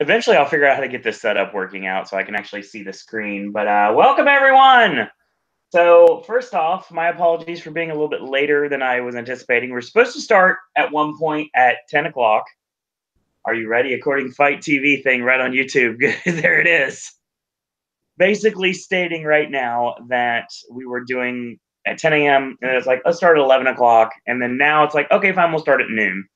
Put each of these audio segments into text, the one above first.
Eventually, I'll figure out how to get this setup working out so I can actually see the screen. But welcome, everyone! So first off, my apologies for being a little bit later than I was anticipating. We're supposed to start at one point at 10 o'clock. Are you ready? According to Fight TV thing right on YouTube. There it is. Basically stating right now that we were doing at 10 a.m. and it's like, let's start at 11 o'clock. And then now it's like, okay, fine, we'll start at noon.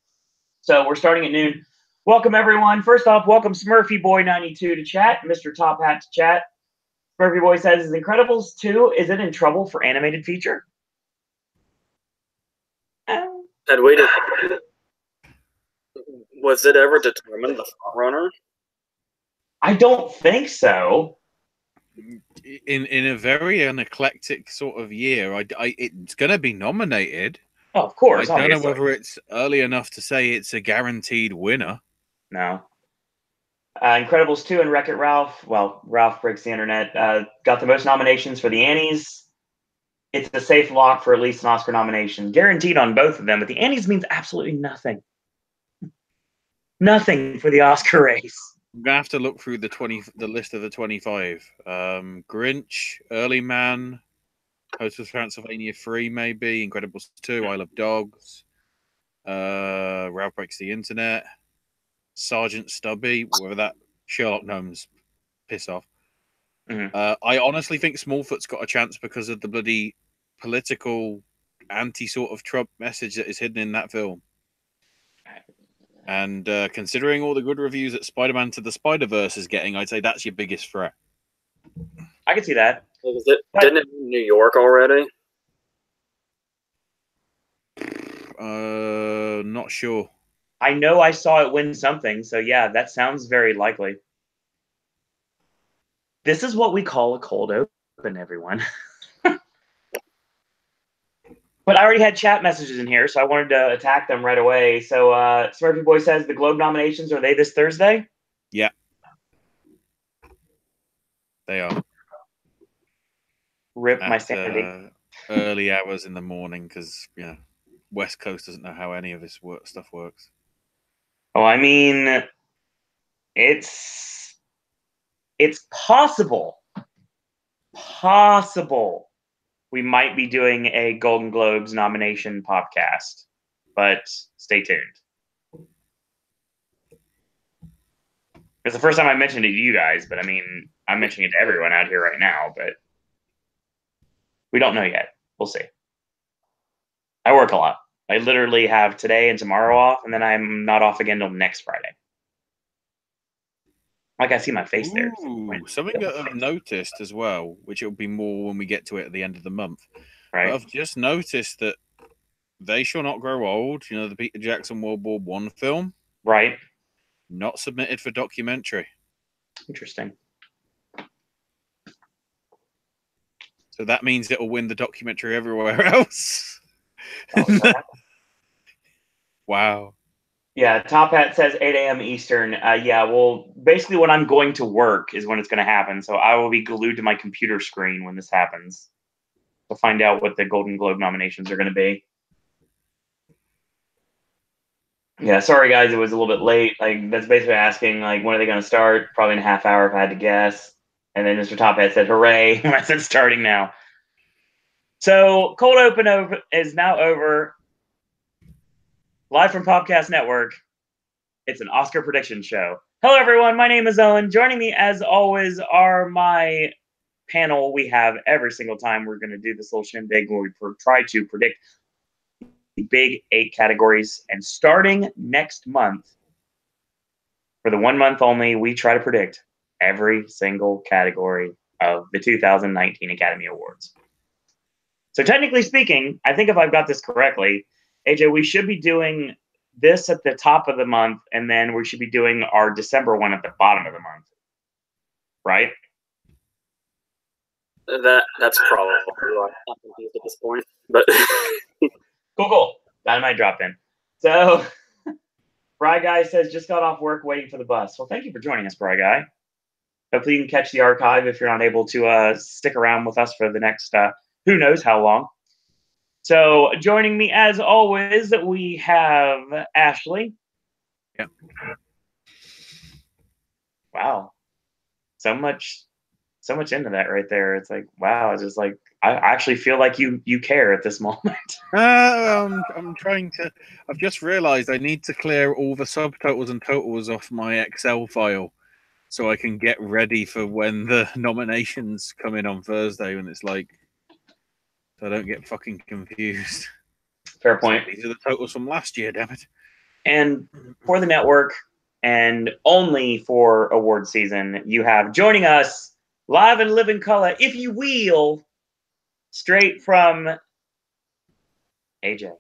So we're starting at noon. Welcome, everyone. First off, welcome Smurfy Boy 92 to chat, Mr. Top Hat to chat. Smurfy Boy says, is Incredibles 2, is it in trouble for animated feature? And waited. Was it ever determined the frontrunner? I don't think so. In a very eclectic sort of year, it's going to be nominated. Oh, of course. I don't know whether it's early enough to say it's a guaranteed winner. No. Incredibles 2 and Wreck-It Ralph. Well, Ralph Breaks the Internet. Got the most nominations for the Annies. It's a safe lock for at least an Oscar nomination. Guaranteed on both of them, but the Annies means absolutely nothing. Nothing for the Oscar race. I'm going to have to look through the list of the 25. Grinch, Early Man, Hotel Transylvania 3, maybe, Incredibles 2, I Love Dogs, Ralph Breaks the Internet, Sergeant Stubby, whether that Sherlock Gnomes piss off. Mm-hmm. I honestly think Smallfoot's got a chance because of the bloody political anti-sort of Trump message that is hidden in that film. And considering all the good reviews that Spider-Man to the Spider-Verse is getting, I'd say that's your biggest threat. I can see that. Didn't it in New York already? Not sure. I know I saw it win something, so yeah, that sounds very likely. This is what we call a cold open, everyone. But I already had chat messages in here, so I wanted to attack them right away. So Smurfy Boy says the Globe nominations, are they this Thursday? Yeah. They are. Rip my sanity. Early hours in the morning because, West Coast doesn't know how any of this stuff works. Oh, I mean, it's possible we might be doing a Golden Globes nomination podcast, but stay tuned. It's the first time I mentioned it to you guys, but I mean, I'm mentioning it to everyone out here right now, but we don't know yet. We'll see. I work a lot. I literally have today and tomorrow off, and then I'm not off again until next Friday. Like, I see my face there. Something that I've noticed as well, which it'll be more when we get to it at the end of the month. Right. But I've just noticed that They Shall Not Grow Old, the Peter Jackson World War I film. Right. Not submitted for documentary. Interesting. So that means it'll win the documentary everywhere else. Wow. Yeah, Top Hat says 8 a.m. Eastern. Yeah, well, basically when I'm going to work is when it's going to happen. So I will be glued to my computer screen when this happens to find out what the Golden Globe nominations are going to be. Yeah, sorry, guys. It was a little bit late. Like, that's basically asking, like, when are they going to start? Probably in a half hour if I had to guess. And then Mr. Top Hat said, hooray, when I said starting now. So cold open is now over. Live from Popcast Network, it's an Oscar prediction show. Hello, everyone. My name is Owen. Joining me, as always, are my panel we have every single time we're going to do this little shindig where we try to predict the big 8 categories. And starting next month, for the 1 month only, we try to predict every single category of the 2019 Academy Awards. So technically speaking, I think if I've got this correctly, AJ, we should be doing this at the top of the month, and then we should be doing our December one at the bottom of the month. Right? That's probably not confused at this point. But Cool. Dynamite dropped in. So Bry Guy says, just got off work waiting for the bus. Well, thank you for joining us, Bry Guy. Hopefully you can catch the archive if you're not able to stick around with us for the next who knows how long. So joining me, as always, we have Ashley. Yep. wow, so much into that right there. It's like, wow, it's just like I actually feel like you care at this moment. I'm trying to. I've just realised I need to clear all the subtotals and totals off my Excel file so I can get ready for when the nominations come in on Thursday. When it's like, so I don't get fucking confused. Fair point. These are the totals from last year, damn it. And for the network, and only for award season, you have joining us live and live in color, if you will, straight from AJ.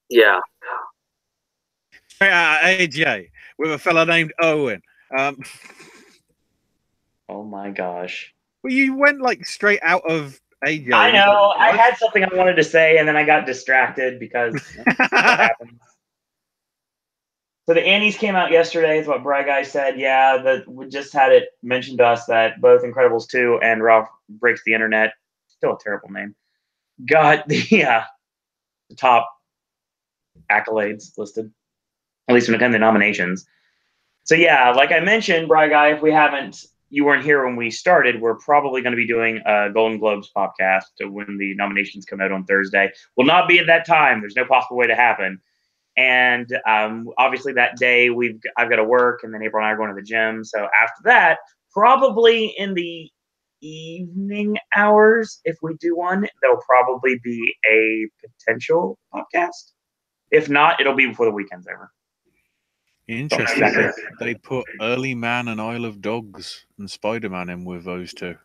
Yeah. AJ with a fella named Owen. Oh my gosh. Well, you went like straight out of AJ. I know. I had something I wanted to say, and then I got distracted because what happens. So the Annies came out yesterday, is what Bry Guy said. Yeah, we just had it mentioned to us that both Incredibles 2 and Ralph Breaks the Internet, still a terrible name, got the top accolades listed, at least when it comes to nominations. So yeah, like I mentioned, Bry Guy, if you weren't here when we started, we're probably going to be doing a Golden Globes podcast when the nominations come out on Thursday. Will not be at that time. There's no possible way to happen. And obviously that day I've got to work, and then April and I are going to the gym. So after that, probably in the evening hours, if we do one, there'll probably be a potential podcast. If not, it'll be before the weekend's over. Interesting. They put Early Man and Isle of Dogs and Spider-Man in with those two.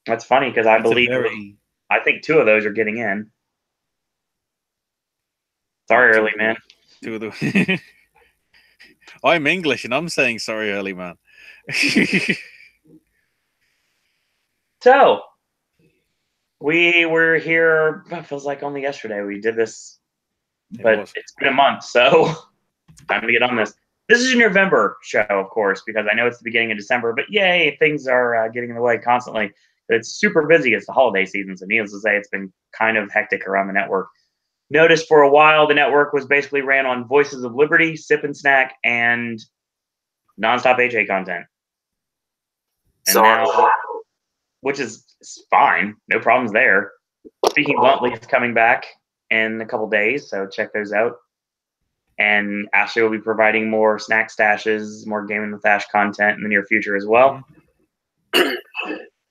That's funny because I think two of those are getting in. Sorry, Early Man. Two of them. I'm English and I'm saying sorry, Early Man. So we were here. It feels like only yesterday we did this, but it's been a month, so time to get on this. This is a November show, of course, because I know it's the beginning of December. But yay, things are getting in the way constantly. It's super busy. It's the holiday season, so needless to say, it's been kind of hectic around the network. Noticed for a while the network was basically ran on Voices of Liberty, Sip and Snack, and nonstop AJ content. And now, which is fine, no problems there. Speaking Bluntly is coming back in a couple days, so check those out. And Ashley will be providing more snack stashes, more Gaming with Ash content in the near future as well.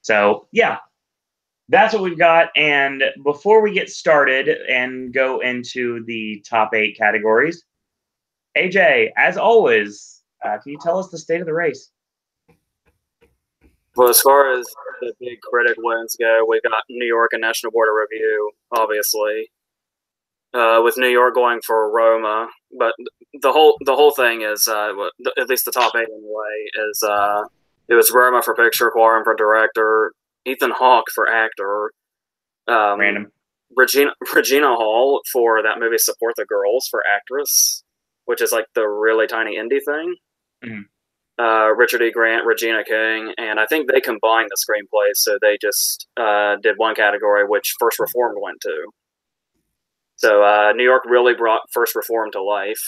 So, yeah, that's what we've got. And before we get started and go into the top 8 categories, AJ, as always, can you tell us the state of the race? Well, as far as the big critic wins go, we got New York and National Board of Review, obviously. With New York going for Roma, but the whole thing is, at least the top 8 anyway, is it was Roma for picture, Quarren for director, Ethan Hawke for actor, Random. Regina Hall for that movie Support the Girls for actress, which is like the really tiny indie thing. Mm-hmm. Richard E. Grant, Regina King, and I think they combined the screenplays, so they just did one category, which First Reformed went to. So New York really brought First Reformed to life,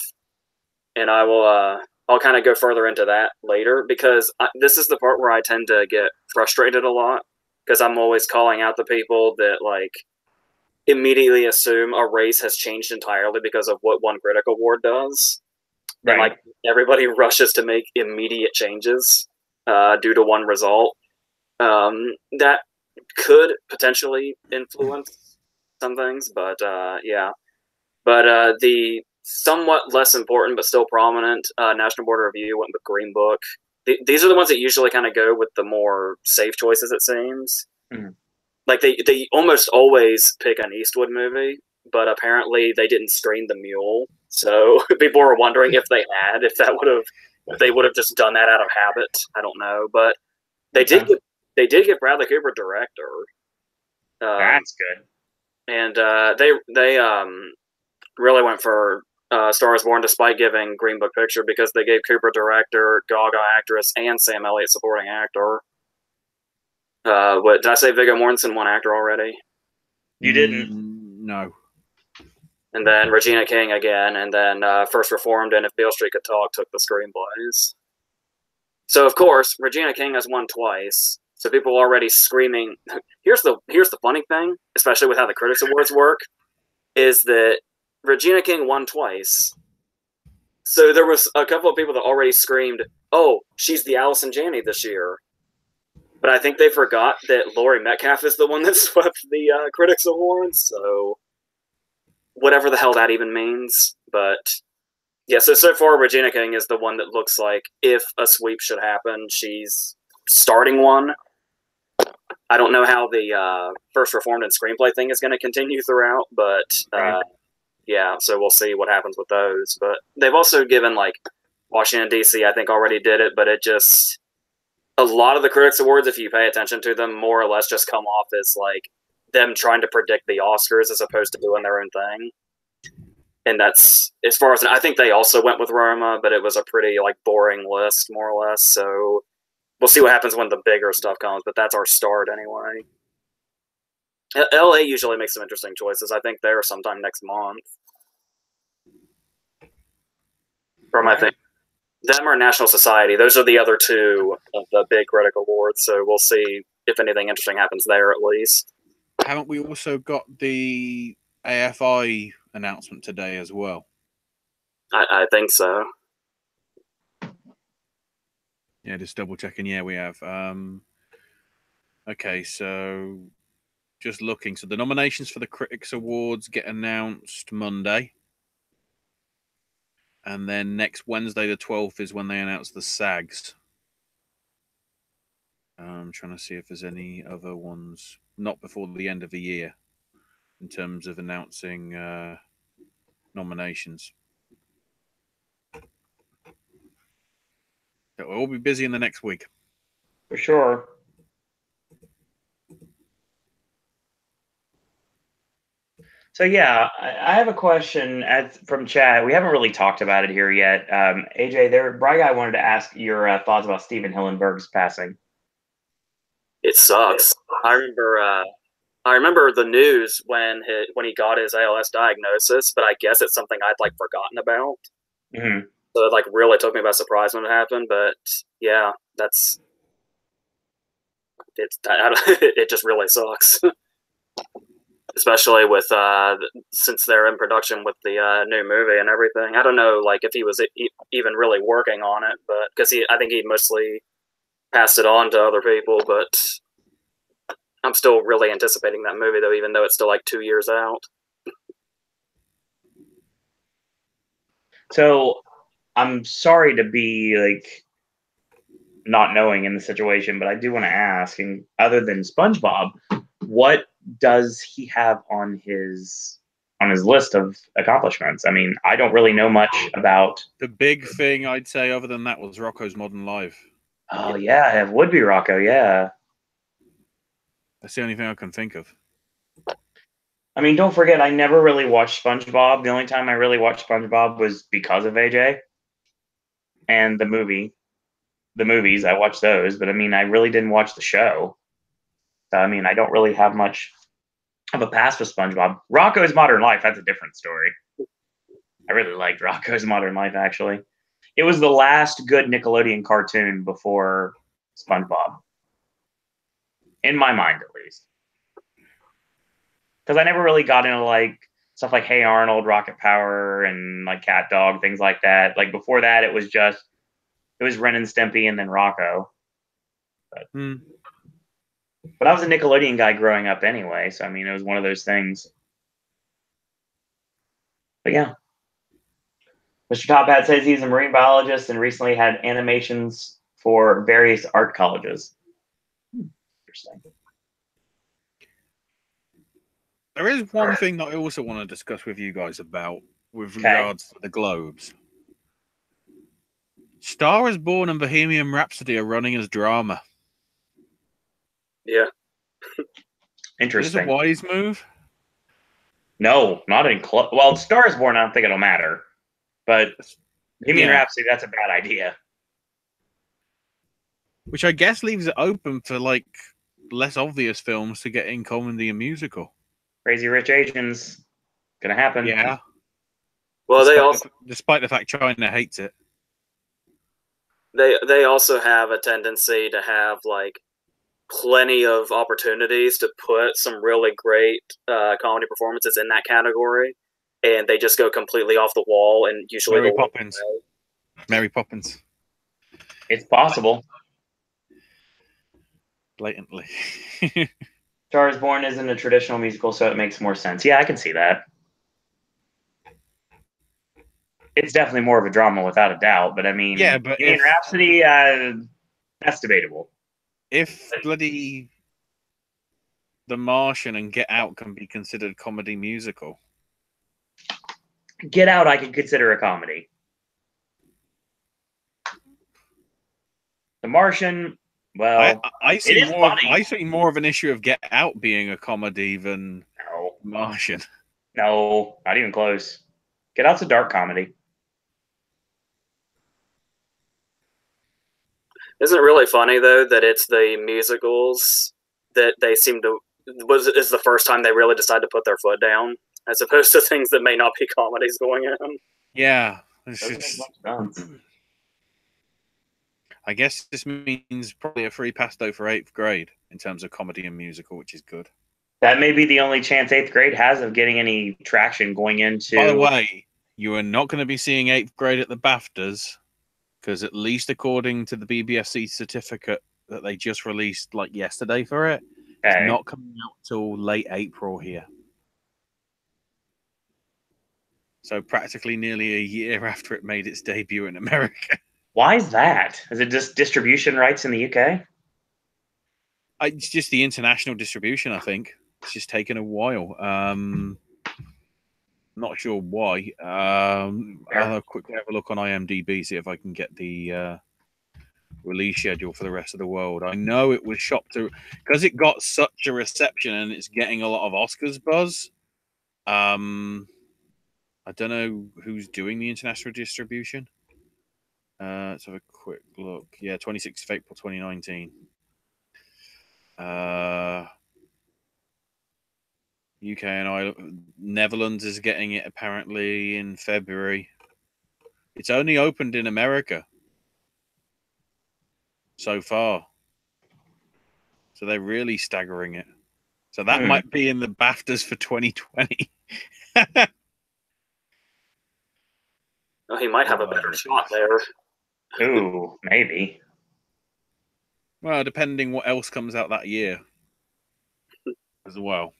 and I'll kind of go further into that later, because this is the part where I tend to get frustrated a lot, because I'm always calling out the people that like immediately assume a race has changed entirely because of what one critic award does. Right. And like everybody rushes to make immediate changes due to one result. That could potentially influence some things, but yeah. But the somewhat less important but still prominent National Board of Review went with Green Book. These are the ones that usually kind of go with the more safe choices, it seems. Mm-hmm. Like they almost always pick an Eastwood movie, but apparently they didn't screen The Mule, so people were wondering if they would have just done that out of habit. I don't know, but they did get Bradley Cooper director. That's good. And they really went for Star is Born, despite giving Green Book picture, because they gave Cooper director, Gaga actress, and Sam Elliott supporting actor. What did I say? Viggo Mortensen won actor already. You didn't. No. And then Regina King again, and then First Reformed and If Beale Street Could Talk took the screenplays. So of course, Regina King has won twice. So people are already screaming. Here's the funny thing, especially with how the Critics Awards work, is that Regina King won twice. So there was a couple of people that already screamed, "Oh, she's the Allison Janney this year." But I think they forgot that Laurie Metcalf is the one that swept the Critics Awards. So whatever the hell that even means. But yeah, so far Regina King is the one that looks like if a sweep should happen, she's starting one. I don't know how the First Reformed and Screenplay thing is going to continue throughout, but yeah, so we'll see what happens with those. But they've also given, like, Washington, D.C., I think already did it, but it just, a lot of the Critics Awards, if you pay attention to them, more or less just come off as, like, them trying to predict the Oscars as opposed to doing their own thing. And that's, as far as, I think they also went with Roma, but it was a pretty, like, boring list, more or less, so we'll see what happens when the bigger stuff comes, but that's our start anyway. LA usually makes some interesting choices. I think they're sometime next month. From I think them or National Society. Those are the other two of the big critical awards. So we'll see if anything interesting happens there at least. Haven't we also got the AFI announcement today as well? I think so. Yeah, just double checking. Yeah, we have. Okay, so just looking. So the nominations for the Critics Awards get announced Monday. And then next Wednesday, the 12th, is when they announce the SAGs. I'm trying to see if there's any other ones. Not before the end of the year in terms of announcing nominations. We'll all be busy in the next week. For sure. So yeah, I have a question from chat. We haven't really talked about it here yet. AJ, Bry Guy wanted to ask your thoughts about Stephen Hillenburg's passing. It sucks. I remember the news when he got his ALS diagnosis, but I guess it's something I'd like forgotten about. Mm-hmm. So it like really took me by surprise when it happened. But yeah, it just really sucks. Especially with since they're in production with the new movie and everything. I don't know, like if he was even really working on it, but because I think he mostly passed it on to other people. But I'm still really anticipating that movie, though, even though it's still like 2 years out. So I'm sorry to be like not knowing in the situation, but I do want to ask, and other than SpongeBob, what does he have on his list of accomplishments? I mean, I don't really know much about. The big thing I'd say other than that was Rocko's Modern Life. Oh yeah, it would be Rocko, yeah. That's the only thing I can think of. I mean, don't forget, I never really watched SpongeBob. The only time I really watched SpongeBob was because of AJ and the movies. I watched those, but I mean, I really didn't watch the show. So, I mean, I don't really have much of a past with SpongeBob. Rocko's Modern Life, that's a different story. I really liked Rocko's Modern Life, actually. It was the last good Nickelodeon cartoon before SpongeBob. In my mind, at least. Because I never really got into, like, stuff like Hey Arnold, Rocket Power, and, like, Cat Dog, things like that. Like, before that, it was Ren and Stimpy and then Rocko. But I was a Nickelodeon guy growing up anyway, so I mean, it was one of those things. But yeah. Mr. Top Hat says he's a marine biologist and recently had animations for various art colleges. Interesting. There is one thing that I also want to discuss with you guys about with regards to the Globes. Star is Born and Bohemian Rhapsody are running as drama. Yeah. Interesting. Is this a wise move? No, not in well, Star is Born, I don't think it'll matter. But Bohemian Rhapsody, that's a bad idea. Which I guess leaves it open for like less obvious films to get in comedy and musical. Crazy Rich Asians. Gonna happen. Yeah. Well, despite the fact China hates it. They also have a tendency to have like plenty of opportunities to put some really great comedy performances in that category, and they just go completely off the wall. And usually, Mary Poppins. Mary Poppins. It's possible. Blatantly. Star is Born isn't a traditional musical, so it makes more sense. Yeah, I can see that. It's definitely more of a drama without a doubt, but I mean, yeah, but Bohemian Rhapsody, that's debatable. If bloody The Martian and Get Out can be considered comedy musical, Get Out, I could consider a comedy. The Martian, well, I see it is more. funny. I see more of an issue of Get Out being a comedy than No, Martian. no, not even close. Get Out's a dark comedy. Isn't it really funny though that it's the musicals that they seem to is the first time they really decide to put their foot down, as opposed to things that may not be comedies going in. Yeah, it's Doesn't make just, much sense. I guess this means probably a free pass though for 8th grade in terms of comedy and musical, which is good. That may be the only chance 8th grade has of getting any traction going into. By the way, you are not going to be seeing 8th grade at the BAFTAs, because at least according to the BBFC certificate that they just released like yesterday for it, it's not coming out till late April here. So practically nearly a year after it made its debut in America. Why is that? Is it just distribution rights in the UK? It's just the international distribution, I think. It's just taken a while. Not sure why. I'll quickly have a look on IMDb, see if I can get the release schedule for the rest of the world. I know it was shopped to because it got such a reception and it's getting a lot of Oscars buzz. I don't know who's doing the international distribution. Let's have a quick look. Yeah, 26th of April 2019. UK and Ireland, Netherlands is getting it apparently in February. It's only opened in America so far, so they're really staggering it. So that might be in the BAFTAs for 2020. Well, he might have a better shot there. Ooh, maybe. Well, depending what else comes out that year as well.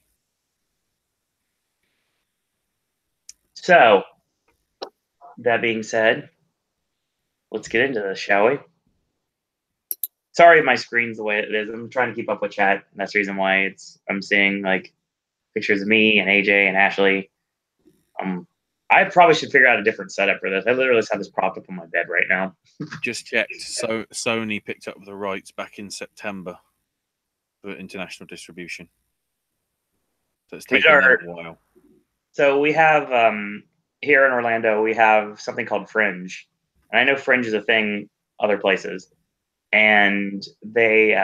So, that being said, let's get into this, shall we? Sorry, my screen's the way it is. I'm trying to keep up with chat. That's the reason why I'm seeing like pictures of me and AJ and Ashley. I probably should figure out a different setup for this. I literally just have this propped up on my bed right now. Just checked. So Sony picked up the rights back in September for international distribution. So it's taken them a while. So we have here in Orlando, we have something called Fringe. And I know Fringe is a thing other places. And they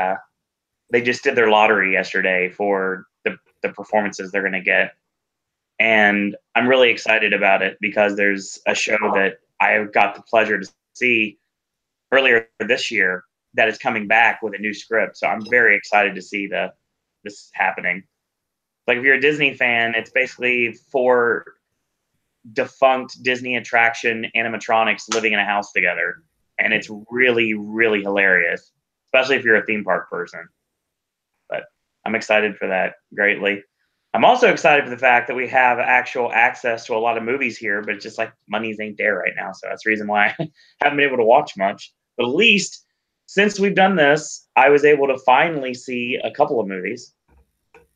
just did their lottery yesterday for the performances they're going to get. And I'm really excited about it because there's a show that I got the pleasure to see earlier this year that is coming back with a new script. So I'm very excited to see this happening. Like if you're a Disney fan, it's basically 4 defunct Disney attraction animatronics living in a house together. And it's really, really hilarious, especially if you're a theme park person. But I'm excited for that greatly. I'm also excited for the fact that we have actual access to a lot of movies here, but it's just like monies ain't there right now. So that's the reason why I haven't been able to watch much. But at least since we've done this, I was able to finally see a couple of movies.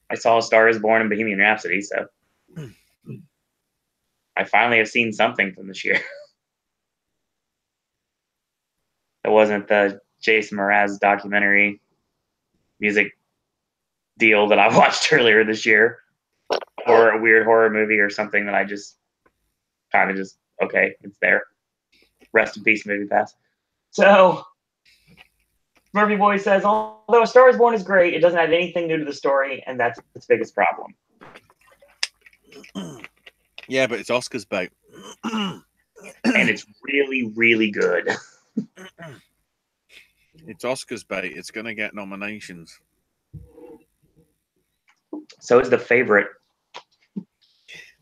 I saw A Star is Born and Bohemian Rhapsody, so I finally have seen something from this year. It wasn't the Jason Mraz documentary music deal that I watched earlier this year, or a weird horror movie or something that I just kind of just, okay, it's there. Rest in peace, Movie Pass. So, Murphy Boy says, although A Star is Born is great, it doesn't have anything new to the story, and that's its biggest problem. Yeah, but it's Oscars bait. And it's really, really good. It's Oscars bait. It's going to get nominations. So is The Favorite.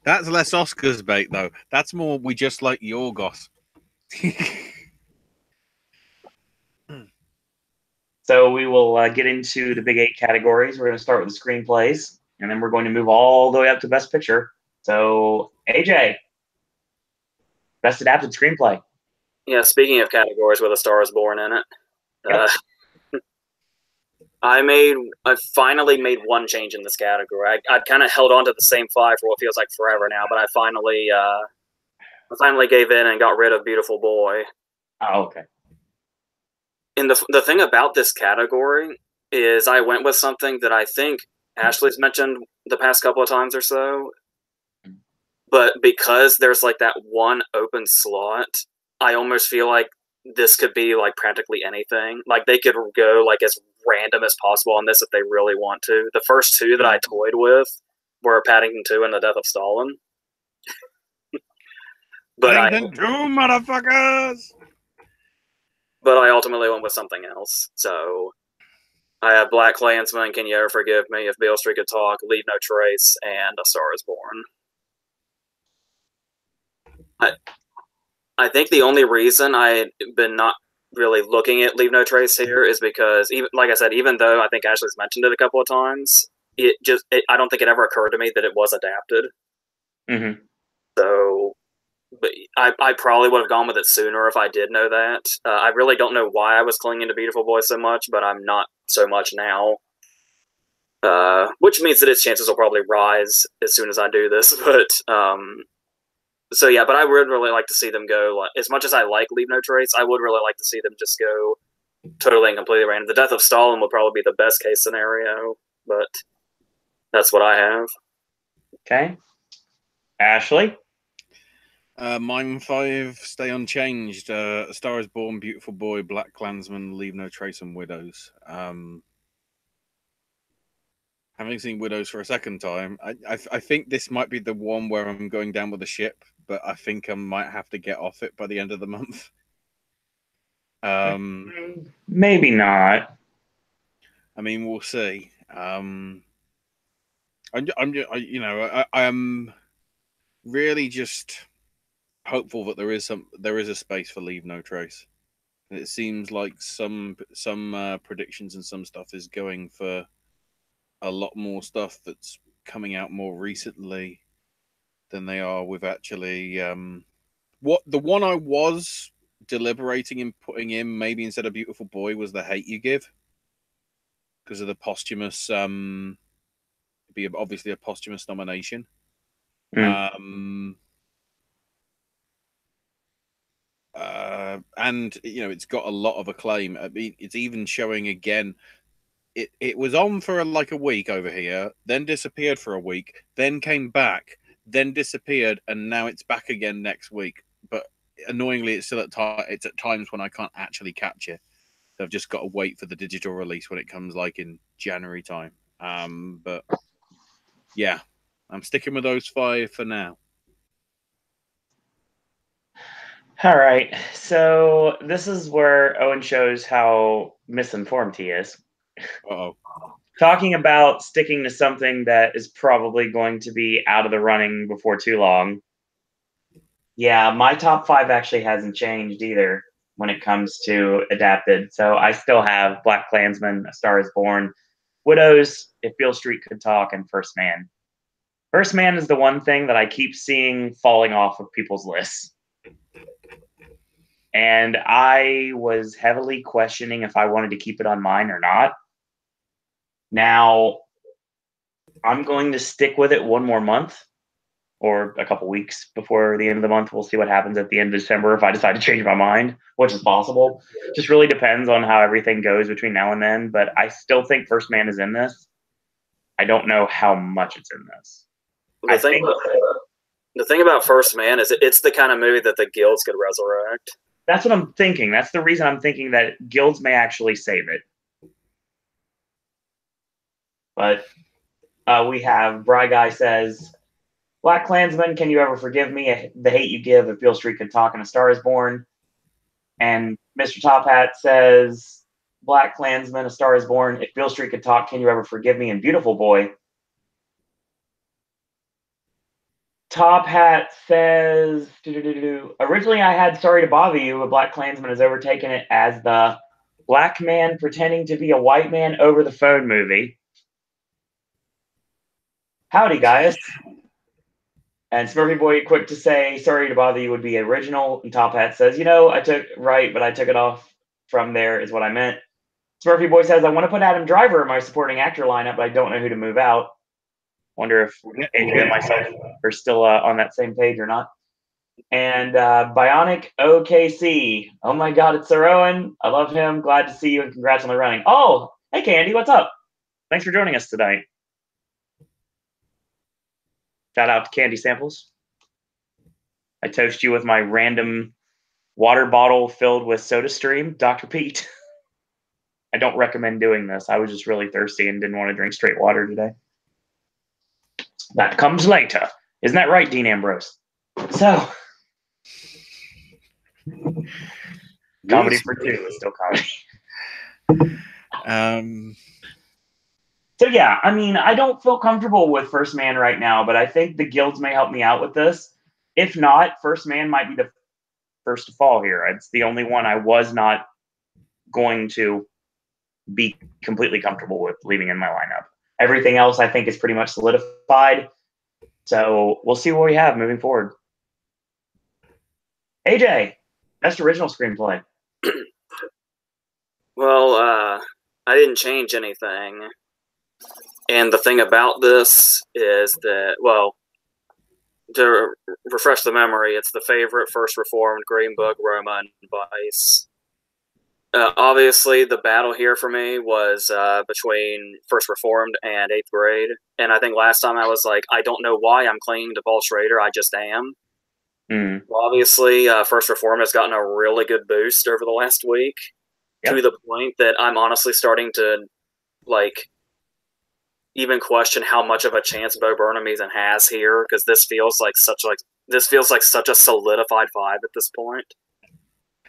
That's less Oscars bait, though. That's more we just like Yorgos. So we will get into the big 8 categories. We're going to start with the screenplays, and then we're going to move all the way up to Best Picture. So, AJ, Best Adapted Screenplay. Yeah, speaking of categories with A Star Is Born in it, Yep. I finally made one change in this category. I'd kind of held on to the same 5 for what feels like forever now, but I finally gave in and got rid of Beautiful Boy. Oh, okay. And the thing about this category is I went with something that I think Ashley's mentioned the past couple of times or so, but because there's like that one open slot, I almost feel like this could be like practically anything. Like they could go like as random as possible on this if they really want to. The first 2 that I toyed with were Paddington 2 and The Death of Stalin. Paddington 2, motherfuckers! But I ultimately went with something else. So I have Black Klansman, Can You Ever Forgive Me, If Beale Street Could Talk, Leave No Trace, and A Star Is Born. I think the only reason I've been not really looking at Leave No Trace here is because, even like I said, even though I think Ashley's mentioned it a couple of times, I don't think it ever occurred to me that it was adapted. Mm-hmm. So, but I probably would have gone with it sooner if I did know that. I really don't know why I was clinging to Beautiful Boy so much, but I'm not so much now. Which means that its chances will probably rise as soon as I do this. But so yeah, but I would really like to see them go. Like, as much as I like Leave No Trace, I would really like to see them just go totally and completely random. The Death of Stalin would probably be the best case scenario, but that's what I have. Okay. Ashley? Mine 5 stay unchanged. A Star Is Born, Beautiful Boy, Black Klansman, Leave No Trace, and Widows. Having seen Widows for a second time, I think this might be the one where I'm going down with the ship, but I think I might have to get off it by the end of the month. Maybe not. I mean, we'll see. I am really just hopeful that there is a space for Leave No Trace. It seems like some predictions and some stuff is going for a lot more stuff that's coming out more recently than they are with actually what the one I was deliberating in putting in maybe instead of Beautiful Boy was The Hate You Give, because of the posthumous it'd be obviously a posthumous nomination. And it's got a lot of acclaim. I mean, it's even showing again. It was on for a week over here, then disappeared for a week, then came back, then disappeared, and now it's back again next week. But annoyingly, it's still it's at times when I can't actually catch it. So I've just got to wait for the digital release when it comes in January time. But yeah, I'm sticking with those 5 for now. All right. So this is where Owen shows how misinformed he is. Uh-oh. Talking about sticking to something that is probably going to be out of the running before too long. Yeah, my top 5 actually hasn't changed either when it comes to adapted. So I still have Black Klansman, A Star Is Born, Widows, If Beale Street Could Talk, and First Man. First Man is the one thing that I keep seeing falling off of people's lists. And I was heavily questioning if I wanted to keep it on mine or not. Now, I'm going to stick with it one more month or a couple weeks before the end of the month. We'll see what happens at the end of December if I decide to change my mind, which is possible. Just really depends on how everything goes between now and then. But I still think First Man is in this. I don't know how much it's in this. The thing about First Man is it's the kind of movie that the guilds could resurrect. That's what I'm thinking. That's the reason I'm thinking that guilds may actually save it. But we have Bry Guy says, Black Klansman, Can You Ever Forgive Me? The Hate You Give, If Beale Street Could Talk, and A Star Is Born. And Mr. Top Hat says, Black Klansman, A Star Is Born, If Beale Street Could Talk, Can You Ever Forgive Me, and Beautiful Boy. Top Hat says, originally I had Sorry to Bother You, but Black Klansman has overtaken it as the black man pretending to be a white man over the phone movie. Howdy, guys. And Smurfy Boy, quick to say, Sorry to Bother You would be original. And Top Hat says, I took but I took it off from there is what I meant. Smurfy Boy says, I want to put Adam Driver in my supporting actor lineup, but I don't know who to move out. Wonder if Andrea and myself are still on that same page or not. And Bionic OKC. Oh my God, it's Sir Owen. I love him. Glad to see you and congrats on the running. Oh, hey Candy, what's up? Thanks for joining us tonight. Shout out to Candy Samples. I toast you with my random water bottle filled with SodaStream, Dr. Pete. I don't recommend doing this. I was just really thirsty and didn't want to drink straight water today. That comes later. Isn't that right, Dean Ambrose? So, comedy for two is still comedy. So yeah, I mean, I don't feel comfortable with First Man right now, but I think the guilds may help me out with this. If not, First Man might be the first to fall here. It's the only one I was not going to be completely comfortable with leaving in my lineup. Everything else I think is pretty much solidified. So we'll see what we have moving forward. AJ, best original screenplay. Well, I didn't change anything. And the thing about this is that, well, to refresh the memory, it's the favorite, First Reformed, Green Book, Roma, and Vice. Obviously, the battle here for me was between First Reformed and 8th Grade. And I think last time I was like, I don't know why I'm clinging to Paul Schrader, I just am. Well, obviously, First Reformed has gotten a really good boost over the last week, to the point that I'm honestly starting to, even question how much of a chance Bo Burnham even has here, because this feels like such a solidified vibe at this point.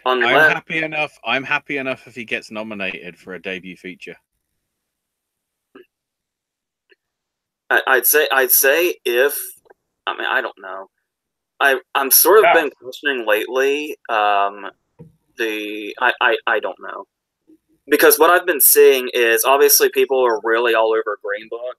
I'm happy enough if he gets nominated for a debut feature. I'd say if, I mean, I don't know. I'm sort of been questioning lately. I don't know, because what I've been seeing is obviously people are really all over Green Book,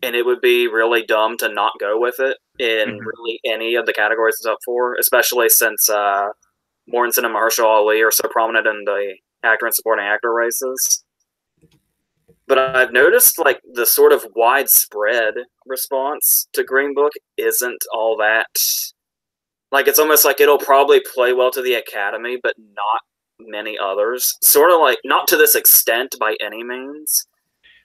and it would be really dumb to not go with it in really any of the categories it's up for, especially since Mortensen and Marshall Ali are so prominent in the actor and supporting actor races. But I've noticed the sort of widespread response to Green Book isn't all that. It's almost like it'll probably play well to the Academy, but not many others. Sort of not to this extent by any means,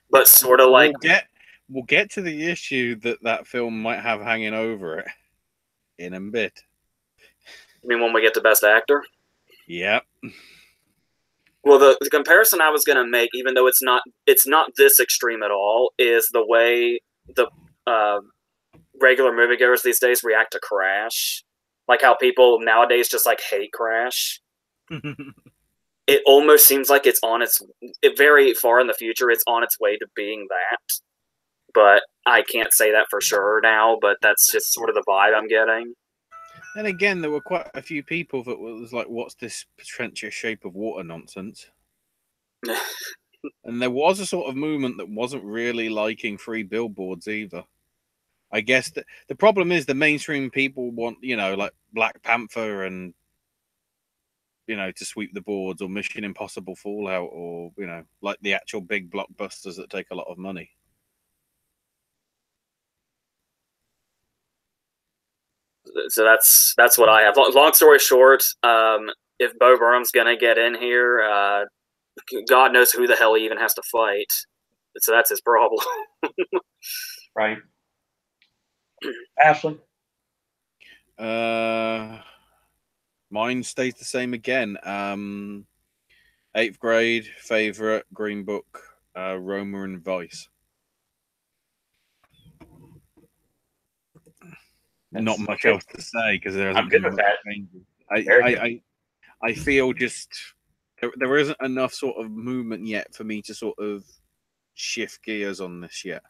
but sort of we'll get to the issue that film might have hanging over it in a bit. I mean, when we get to Best Actor? Yep. Well, the comparison I was going to make, even though it's not this extreme at all, is the way the regular moviegoers these days react to Crash. Like how people nowadays just hate Crash. It almost seems like it's very far in the future, it's on its way to being that. But I can't say that for sure now, but that's just sort of the vibe I'm getting. And again, there were quite a few people that was like, what's this pretentious shape of water nonsense? And there was a sort of movement that wasn't really liking free billboards either. I guess the problem is the mainstream people want, like Black Panther and, to sweep the boards, or Mission Impossible Fallout, or, like the actual big blockbusters that take a lot of money. So that's what I have. Long story short, if Bo Burnham's gonna get in here, God knows who the hell he even has to fight. So that's his problem. Right. Ashley? Mine stays the same again. 8th Grade, favorite, Green Book, Roma, and Vice. Not much else to say because there hasn't been much changes. I feel just there isn't enough sort of movement yet for me to sort of shift gears on this yet.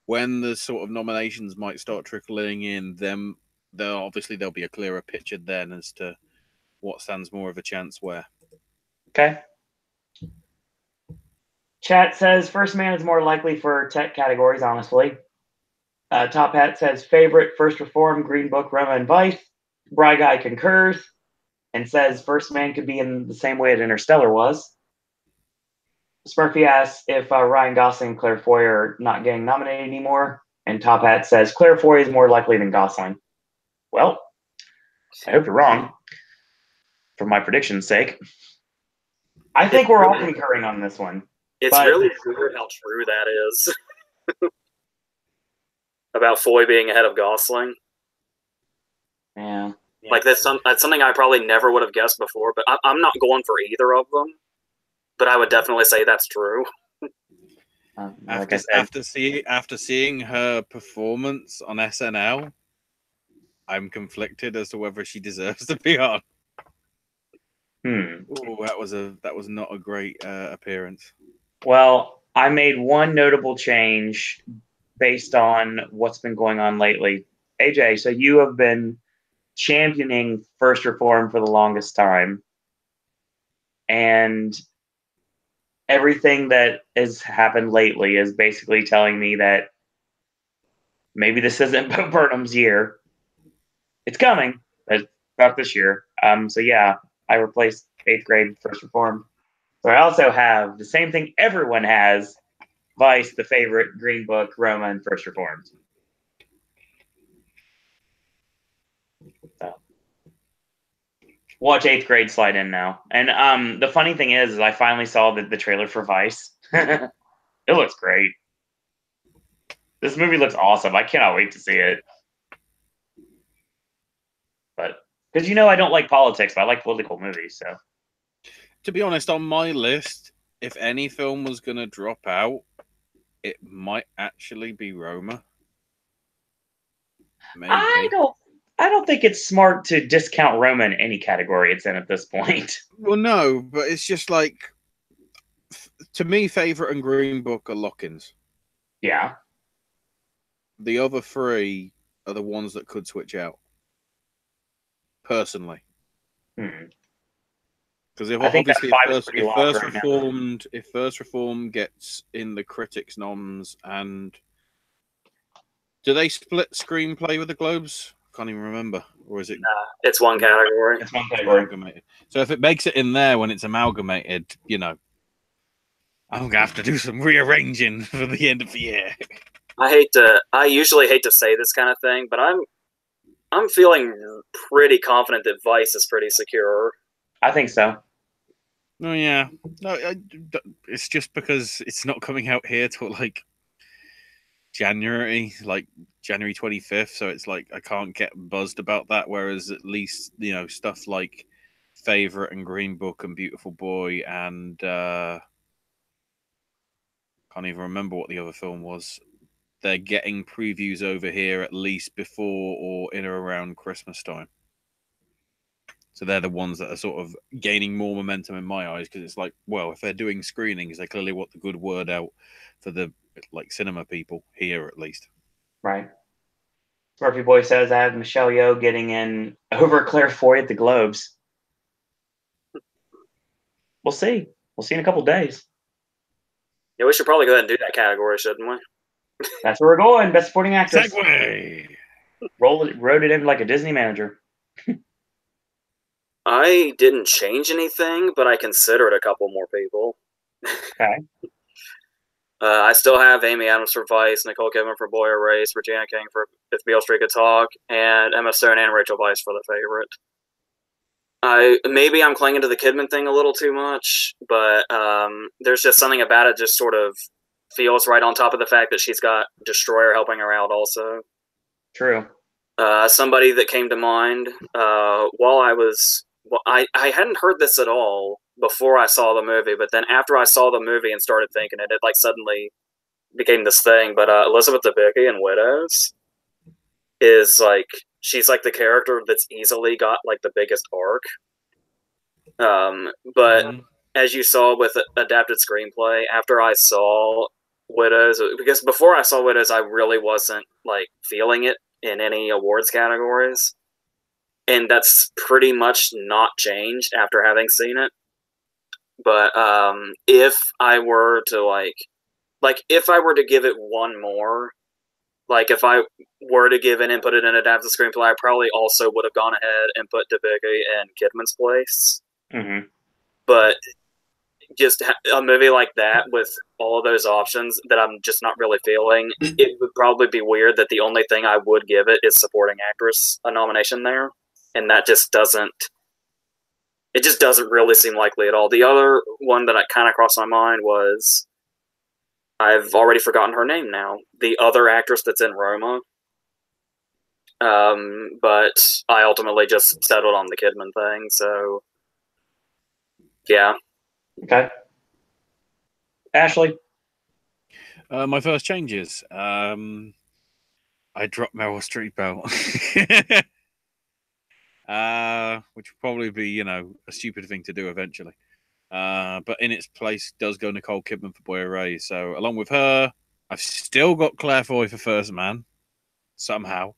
When the sort of nominations might start trickling in, then there'll be a clearer picture then as to what stands more of a chance where. Okay. Chat says First Man is more likely for tech categories, honestly. Top Hat says favorite First Reform, Green Book, Roma, and Vice. Bry Guy concurs and says First Man could be in the same way that Interstellar was. Smurfy asks if Ryan Gosling and Claire Foy are not getting nominated anymore. And Top Hat says Claire Foy is more likely than Gosling. Well, I hope you're wrong, for my prediction's sake. I think we're all concurring on this one. It's really weird how true that is. About Foy being ahead of Gosling. Yeah. Like that's something I probably never would have guessed before, but I'm not going for either of them. But I would definitely say that's true. After seeing her performance on SNL, I'm conflicted as to whether she deserves to be on. Oh, that was not a great appearance. Well, I made one notable change based on what's been going on lately. AJ, so you have been championing First Reform for the longest time. And everything that has happened lately is basically telling me that maybe this isn't Bo Burnham's year. It's coming, but not this year. So yeah, I replaced 8th grade First Reform. So I also have the same thing everyone has: Vice, The Favorite, Green Book, Roma, and First Reformed. So watch 8th grade slide in now. And the funny thing is I finally saw the trailer for Vice. It looks great. This movie looks awesome. I cannot wait to see it. But because I don't like politics, but I like political movies. So to be honest, on my list, if any film was going to drop out, it might actually be Roma. Maybe. I don't think it's smart to discount Roma in any category it's in at this point. Well, no, but it's just like, to me, Favorite and Green Book are lock-ins. Yeah. The other three are the ones that could switch out. Personally. Because if First Reform gets in the critics' noms, and do they split Screenplay with the Globes? Can't even remember, or is it? It's one category. It's one category. Amalgamated. So if it makes it in there when it's amalgamated, I'm gonna have to do some rearranging for the end of the year. I usually hate to say this kind of thing, but I'm feeling pretty confident that Vice is pretty secure. I think so. Oh yeah, no, it's just because it's not coming out here till like January 25th. So it's like I can't get buzzed about that. Whereas at least stuff like Favorite and Green Book and Beautiful Boy and can't even remember what the other film was. They're getting previews over here at least before or in or around Christmas time. So they're the ones that are sort of gaining more momentum in my eyes, because it's like, well, if they're doing screenings, they clearly want the good word out for the cinema people here at least. Right. Murphy Boy says I have Michelle Yeoh getting in over Claire Foy at the Globes. We'll see. We'll see in a couple days. Yeah, we should probably go ahead and do that category, shouldn't we? That's where we're going. Best Supporting Actress. Segway. Wrote it in like a Disney manager. I didn't change anything, but I considered a couple more people. Okay. I still have Amy Adams for Vice, Nicole Kidman for Boy Erased, Regina King for If Beale Street Could Talk, and Emma Stone and Rachel Weisz for The Favorite. Maybe I'm clinging to the Kidman thing a little too much, but there's just something about it just sort of feels right, on top of the fact that she's got Destroyer helping her out also. True. Somebody that came to mind I hadn't heard this at all before I saw the movie, but then after I saw the movie and started thinking it like suddenly became this thing. But Elizabeth Debicki in Widows is like, she's like the character that's easily got like the biggest arc. But as you saw with adapted screenplay, after I saw Widows, because before I saw Widows, I really wasn't like feeling it in any awards categories, and that's pretty much not changed after having seen it. But if I were to if I were to give it one more, like if I were to give it and put it in adapted screenplay, I probably also would have gone ahead and put Debicki in Kidman's place. Mm-hmm. But just a movie like that with all of those options that I'm just not really feeling, it would probably be weird that the only thing I would give it is supporting actress a nomination there, and that just doesn't. It just doesn't really seem likely at all. The other one that I kind of crossed my mind was, I've already forgotten her name now. The other actress that's in Roma. But I ultimately just settled on the Kidman thing. So, yeah. Okay. Ashley? My first changes. I dropped Meryl Streep out. Which would probably be, a stupid thing to do eventually. But in its place does go Nicole Kidman for Boy Ray. So along with her, I've still got Claire Foy for First Man, somehow.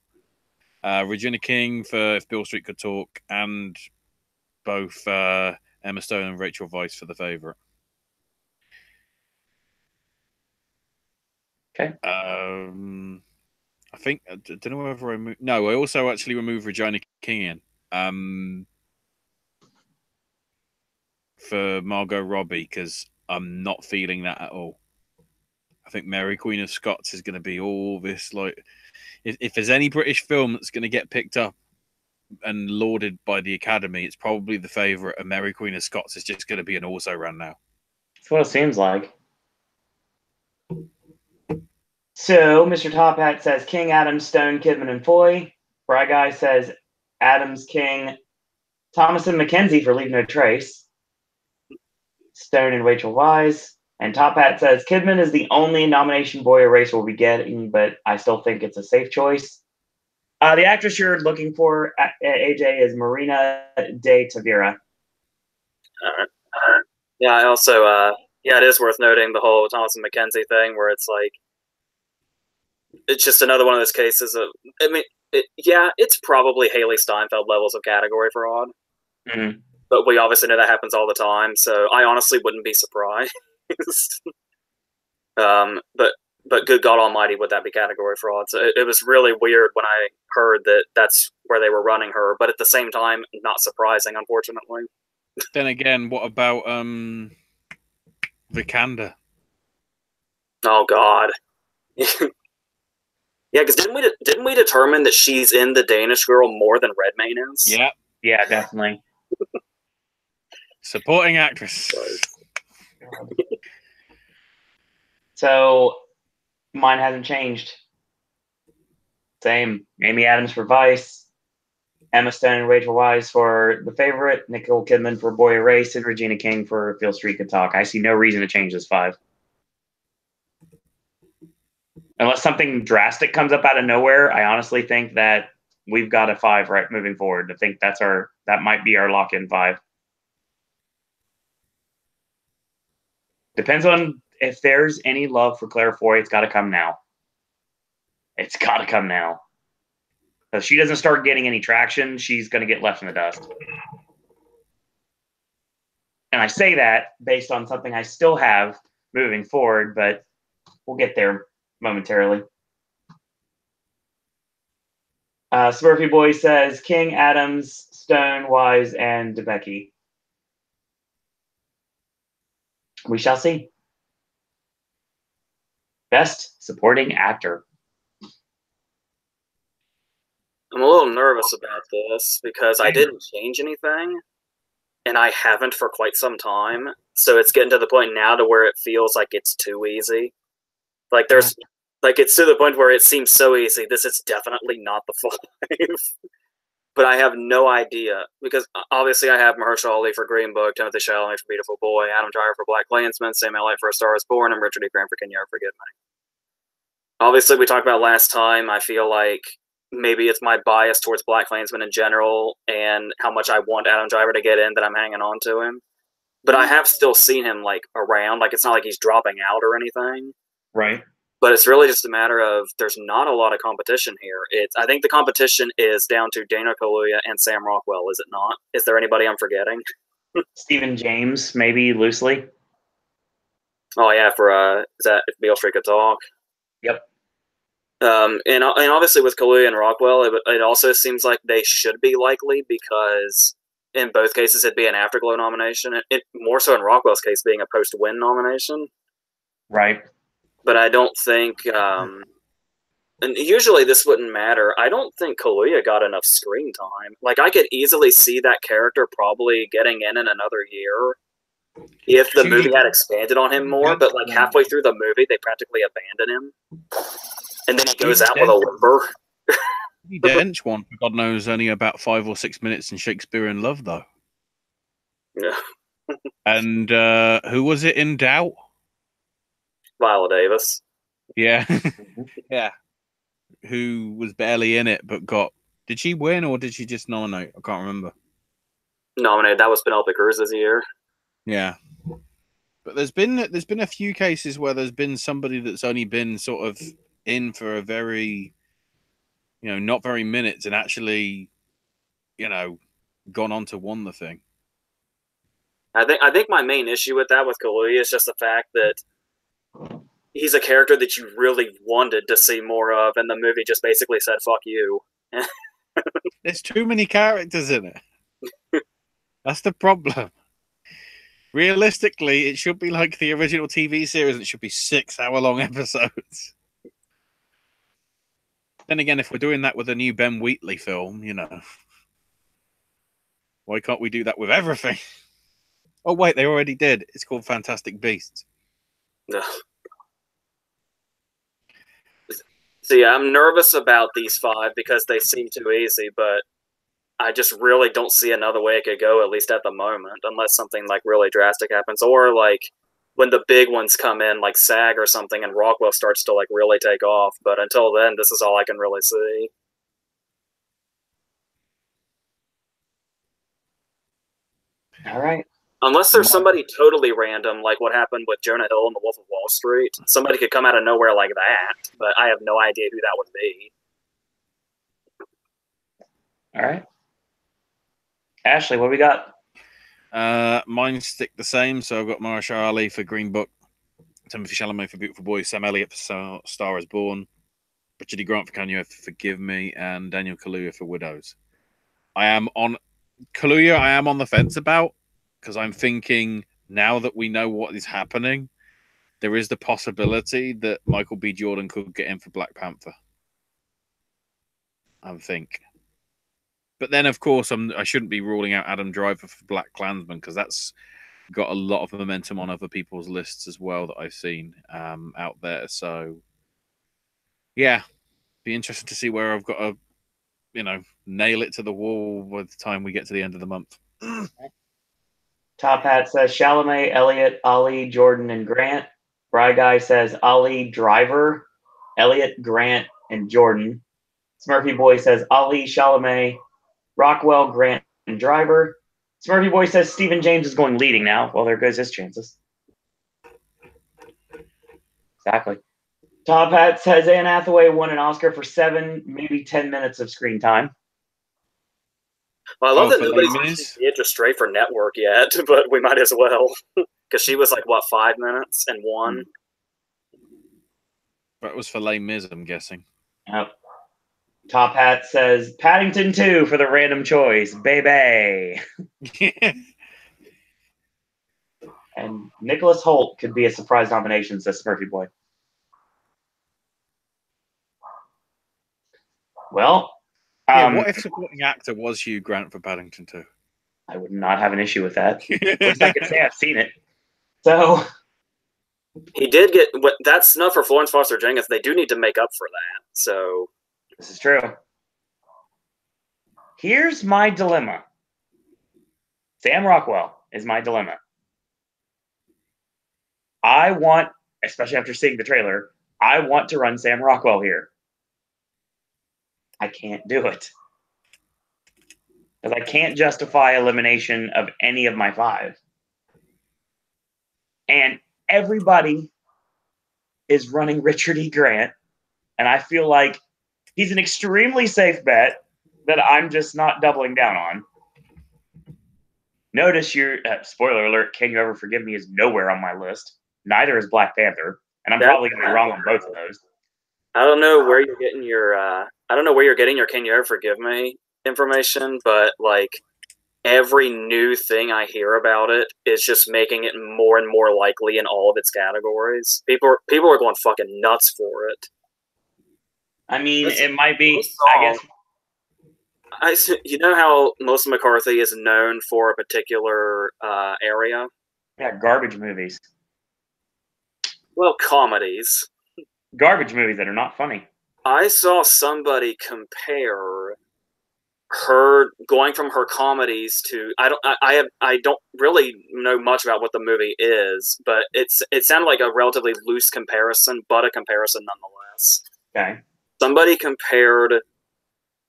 Regina King for If Beale Street Could Talk, and both Emma Stone and Rachel Weisz for The Favourite. Okay. I think, I don't know whether no, I also actually removed Regina King in for Margot Robbie, because I'm not feeling that at all. I think Mary Queen of Scots is going to be all this, like, if there's any British film that's going to get picked up and lauded by the Academy, it's probably The Favourite, and Mary Queen of Scots is just going to be an also-ran now. That's what it seems like. So, Mr. Top Hat says King, Adams, Stone, Kidman, and Foy. Bry Guy says Adams, King, Thomas and Mackenzie for Leave No Trace. Stone and Rachel Weisz. And Top Hat says Kidman is the only nomination Boy Erased will be getting, but I still think it's a safe choice. The actress you're looking for, AJ, is Marina de Tavira. Yeah, I also, it is worth noting the whole Thomas and Mackenzie thing, where it's like, it's just another one of those cases of, I mean, it's probably Haley Steinfeld levels of category fraud. Mm-hmm. But we obviously know that happens all the time, so I honestly wouldn't be surprised. But good God Almighty, would that be category fraud? So it was really weird when I heard that that's where they were running her, but at the same time, not surprising, unfortunately. Then again, what about Vikander? Oh God. Yeah, because didn't we determine that she's in The Danish Girl more than Redmayne is? Yeah, definitely. Supporting actress. So mine hasn't changed. Same. Amy Adams for Vice, Emma Stone and Rachel Weisz for The Favourite, Nicole Kidman for Boy Erased, and Regina King for If Beale Street Could Talk. I see no reason to change this 5. Unless something drastic comes up out of nowhere, I honestly think that we've got a 5 right moving forward. I think that might be our lock-in 5. Depends on if there's any love for Claire Foy. It's got to come now. It's got to come now. If she doesn't start getting any traction, she's going to get left in the dust. And I say that based on something I still have moving forward, but we'll get there momentarily. Smurfy Boy says King, Adams, Stone, Weisz, and Debicki. We shall see. Best Supporting Actor. I'm a little nervous about this because I didn't change anything, and I haven't for quite some time. So it's getting to the point now to where it feels like it's too easy. Like it's to the point where it seems so easy. This is definitely not the 5. But I have no idea, because obviously I have Mahershala Ali for Green Book, Timothy Chalamet for Beautiful Boy, Adam Driver for Black Klansman, Sam Elliott for A Star Is Born, and Richard E. Grant for Can You Ever Forgive Me. Obviously, we talked about last time, I feel like maybe it's my bias towards Black Klansman in general and how much I want Adam Driver to get in that I'm hanging on to him. but I have still seen him like around. Like it's not like he's dropping out or anything. Right. But it's really just a matter of there's not a lot of competition here. I think the competition is down to Daniel Kaluuya and Sam Rockwell, is it not? Is there anybody I'm forgetting? Stephen James, maybe loosely. Oh yeah, for is that if Beale Street could talk? Yep. And obviously with Kaluuya and Rockwell, it also seems like they should be likely because in both cases it'd be an Afterglow nomination. It more so in Rockwell's case being a post-win nomination. Right. But I don't think, and usually this wouldn't matter. I don't think Kaluuya got enough screen time. Like I could easily see that character probably getting in another year if the movie had expanded on him more. But like halfway through the movie, they practically abandon him, and then he goes out with a whimper. Dench one, for God knows, only about 5 or 6 minutes in Shakespeare in Love, though. Yeah. And who was it in Doubt? Viola Davis. Yeah. Yeah. Who was barely in it, but got... Did she win, or did she just nominate? I can't remember. Nominated. That was Penelope Cruz's year. Yeah. But there's been a few cases where there's been somebody that's only been sort of in for a very... not very minutes and actually, gone on to won the thing. I think my main issue with that with Kaluuya is just the fact that he's a character that you really wanted to see more of, and the movie just basically said, fuck you. There's too many characters in it. That's the problem. Realistically, it should be like the original TV series. It should be 6-hour-long episodes. Then again, if we're doing that with a new Ben Wheatley film, why can't we do that with everything? Oh, wait, they already did. It's called Fantastic Beasts. No. So, yeah, I'm nervous about these 5 because they seem too easy, but I just really don't see another way it could go, at least at the moment, unless something, like, really drastic happens. Or, like, when the big ones come in, like SAG or something, and Rockwell starts to, like, really take off. But until then, this is all I can really see. All right. Unless there's somebody totally random, like what happened with Jonah Hill in The Wolf of Wall Street. Somebody could come out of nowhere like that, but I have no idea who that would be. All right. Ashley, what we got? Mine stick the same. So I've got Mahershala Ali for Green Book, Timothy Chalamet for Beautiful Boy, Sam Elliott for Star is Born, Richard E. Grant for Can You Ever Forgive Me, and Daniel Kaluuya for Widows. I am on the fence about, because I'm thinking now that we know what is happening, there is the possibility that Michael B. Jordan could get in for Black Panther. I think. But then, of course, I shouldn't be ruling out Adam Driver for Black Klansman, because that's got a lot of momentum on other people's lists as well that I've seen out there. So, yeah, be interesting to see where I've got to, nail it to the wall by the time we get to the end of the month. Top Hat says Chalamet, Elliott, Ali, Jordan, and Grant. Bry Guy says Ali, Driver, Elliott, Grant, and Jordan. Smurfy Boy says Ali, Chalamet, Rockwell, Grant, and Driver. Smurfy Boy says Stephen James is going leading now. Well, there goes his chances. Exactly. Top Hat says Anne Hathaway won an Oscar for 7, maybe 10 minutes of screen time. Well, I love that nobody's seen it just straight for network yet, but we might as well. Because she was like, 5 minutes and 1? That was for Les Mis, I'm guessing. Yep. Top Hat says Paddington 2 for the random choice, baby. And Nicholas Hoult could be a surprise nomination, says Smurfy Boy. Well, what if supporting actor was Hugh Grant for Paddington 2? I would not have an issue with that. At least I could say I've seen it. So he did get that's enough for Florence Foster Jenkins. They do need to make up for that. So this is true. Here's my dilemma. Sam Rockwell is my dilemma. I want, especially after seeing the trailer, I want to run Sam Rockwell here. I can't do it. Because I can't justify elimination of any of my 5. and everybody is running Richard E. Grant, and I feel like he's an extremely safe bet that I'm just not doubling down on. Notice your spoiler alert, Can You Ever Forgive Me is nowhere on my list. Neither is Black Panther, and I'm probably going to be wrong on both of those. I don't know where you're getting your Can You Ever Forgive Me information, but like every new thing I hear about it is just making it more and more likely in all of its categories. People are going fucking nuts for it. I mean, it might be. I guess. You know how Melissa McCarthy is known for a particular area? Yeah, garbage movies. Well, comedies. Garbage movies that are not funny. I saw somebody compare her going from her comedies to I don't really know much about what the movie is, but it sounded like a relatively loose comparison, but a comparison nonetheless. Okay. Somebody compared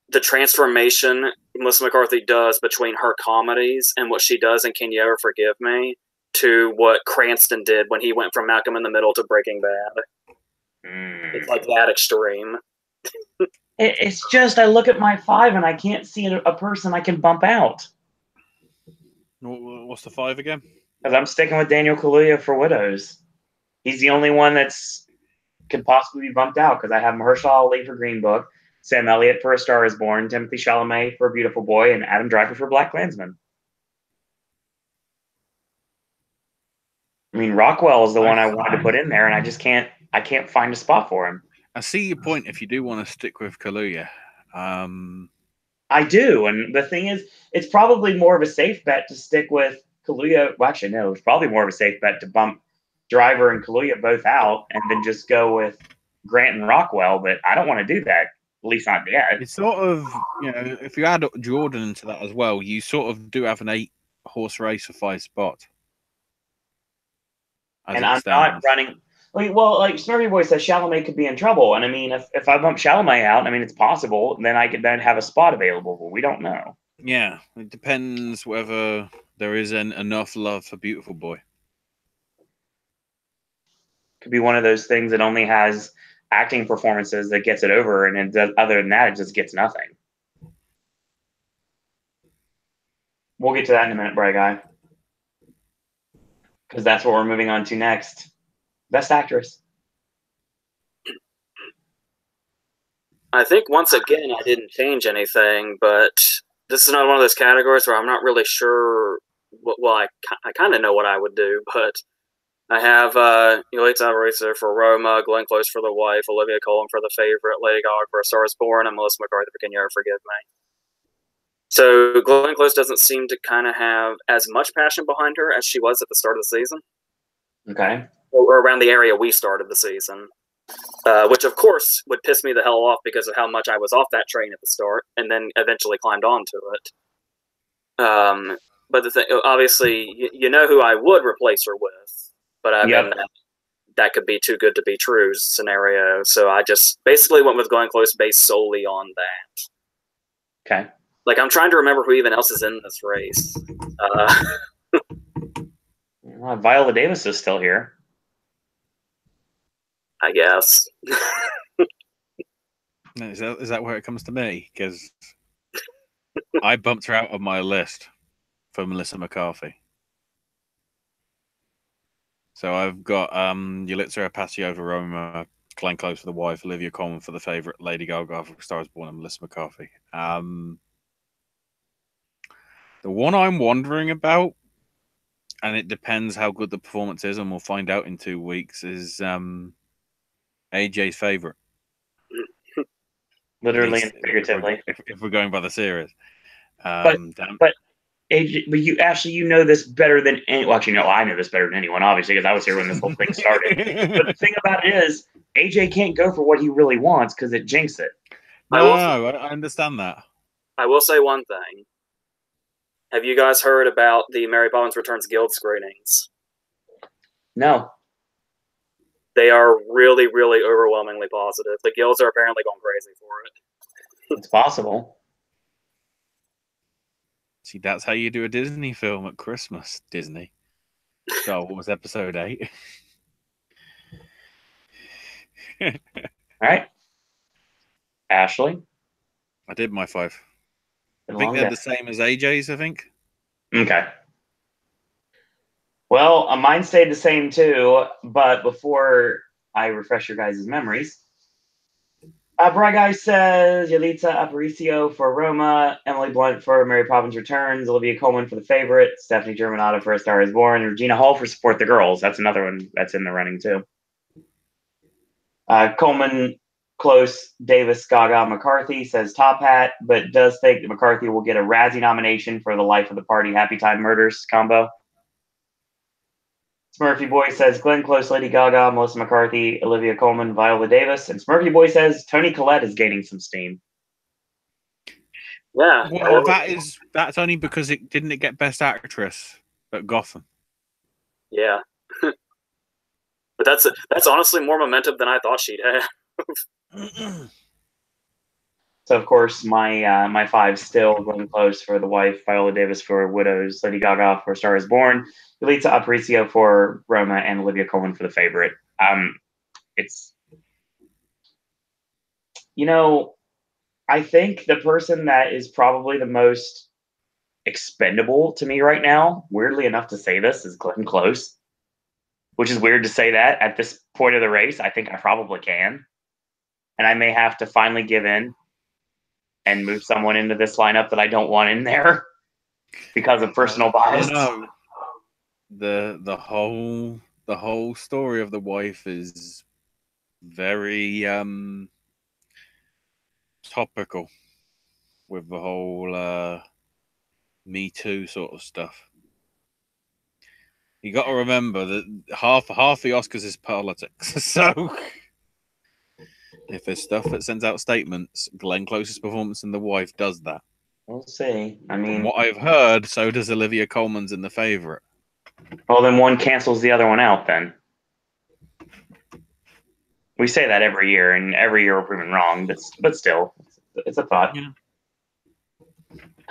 the transformation Melissa McCarthy does between her comedies and what she does in Can You Ever Forgive Me to what Cranston did when he went from Malcolm in the Middle to Breaking Bad. It's like that extreme. It's just I look at my 5 and I can't see a person I can bump out. What's the 5 again? Because I'm sticking with Daniel Kaluuya for Widows. He's the only one that's could possibly be bumped out because I have Mahershala Ali for Green Book, Sam Elliott for A Star Is Born, Timothy Chalamet for A Beautiful Boy, and Adam Driver for Black Klansman. I mean, Rockwell is the one I wanted to put in there, and I can't find a spot for him. I see your point if you do want to stick with Kaluuya. I do, and the thing is, it's probably more of a safe bet to stick with Kaluuya. Well, actually, no, it's probably more of a safe bet to bump Driver and Kaluuya both out and then just go with Grant and Rockwell, but I don't want to do that, at least not yet. It's sort of, if you add Jordan into that as well, you sort of do have an 8-horse race for 5 spots. And I'm not running. Like Snurry Boy says, Chalamet could be in trouble. And I mean, if I bump Chalamet out, I mean, it's possible. Then I could then have a spot available, but we don't know. Yeah, it depends whether there is enough love for Beautiful Boy. Could be one of those things that only has acting performances that gets it over, and it does, other than that, it just gets nothing. We'll get to that in a minute, Bray Guy, because that's what we're moving on to next. Best Actress. I think once again I didn't change anything, but this is not one of those categories where I'm not really sure. Well, I kind of know what I would do, but I have Yalitza Aparicio for Roma, Glenn Close for The Wife, Olivia Colman for The Favorite, Lady Gaga for A Star Is Born, and Melissa McCarthy for Can You Ever Forgive Me. So Glenn Close doesn't seem to kind of have as much passion behind her as she was at the start of the season. Okay. Or around the area we started the season. Which, of course, would piss me the hell off because of how much I was off that train at the start and then eventually climbed onto it. But the thing, obviously, you know who I would replace her with. But I mean, that could be too good to be true scenario. So I just basically went with Glenn Close based solely on that. Okay. Like, I'm trying to remember who even else is in this race. Viola Davis is still here. I guess. Is that where it comes to me? Because I bumped her out of my list for Melissa McCarthy. So I've got Yalitza Aparicio for Roma, Glenn Close for The Wife, Olivia Colman for The Favorite, Lady Gaga for A Star Is Born, and Melissa McCarthy. The one I'm wondering about, and it depends how good the performance is, and we'll find out in 2 weeks, is AJ's favorite. Literally and figuratively. If we're going by the series. But AJ, but you know this better than any. Well, actually, no, I know this better than anyone, obviously, because I was here when this whole thing started. But the thing about it is, AJ can't go for what he really wants because it jinxes it. I understand that. I will say one thing. Have you guys heard about the Mary Poppins Returns Guild screenings? No. They are really, really overwhelmingly positive. The guilds are apparently going crazy for it. It's possible. See, that's how you do a Disney film at Christmas, Disney. Star Wars Episode 8. All right. Ashley? I did my 5. I Been a think long they're day. the same as AJ's, I think. Okay. Well, mine stayed the same too, but before I refresh your guys' memories, Bry Guy says Yalitza Aparicio for Roma, Emily Blunt for Mary Poppins Returns, Olivia Colman for The Favorite, Stephanie Germanotta for A Star Is Born, and Regina Hall for Support the Girls. That's another one that's in the running too. Coleman, Close, Davis, Gaga, McCarthy says Top Hat, but does think that McCarthy will get a Razzie nomination for the Life of the Party Happy Time Murders combo. Smurfy Boy says Glenn Close, Lady Gaga, Melissa McCarthy, Olivia Colman, Viola Davis. And Smurfy Boy says Toni Collette is gaining some steam. Yeah. Well, that's only because it didn't get Best Actress at Gotham. Yeah. But that's honestly more momentum than I thought she'd have. So, of course, my 5 still Glenn Close for The Wife, Viola Davis for Widows, Lady Gaga for Star Is Born, Yalitza Aparicio for Roma, and Olivia Colman for The Favorite. It's, I think the person that is probably the most expendable to me right now, weirdly enough to say this, is Glenn Close, which is weird to say that at this point of the race. I think I probably can. And I may have to finally give in and move someone into this lineup that I don't want in there because of personal bias. No, the whole story of The Wife is very topical with the whole Me Too sort of stuff. You got to remember that half the Oscars is politics. So if there's stuff that sends out statements, Glenn Close's performance in The Wife does that. We'll see. I From mean, what I've heard, so does Olivia Colman's in The Favorite. well, then one cancels the other one out then. We say that every year, and every year we're proven wrong, but still, it's a thought. Yeah.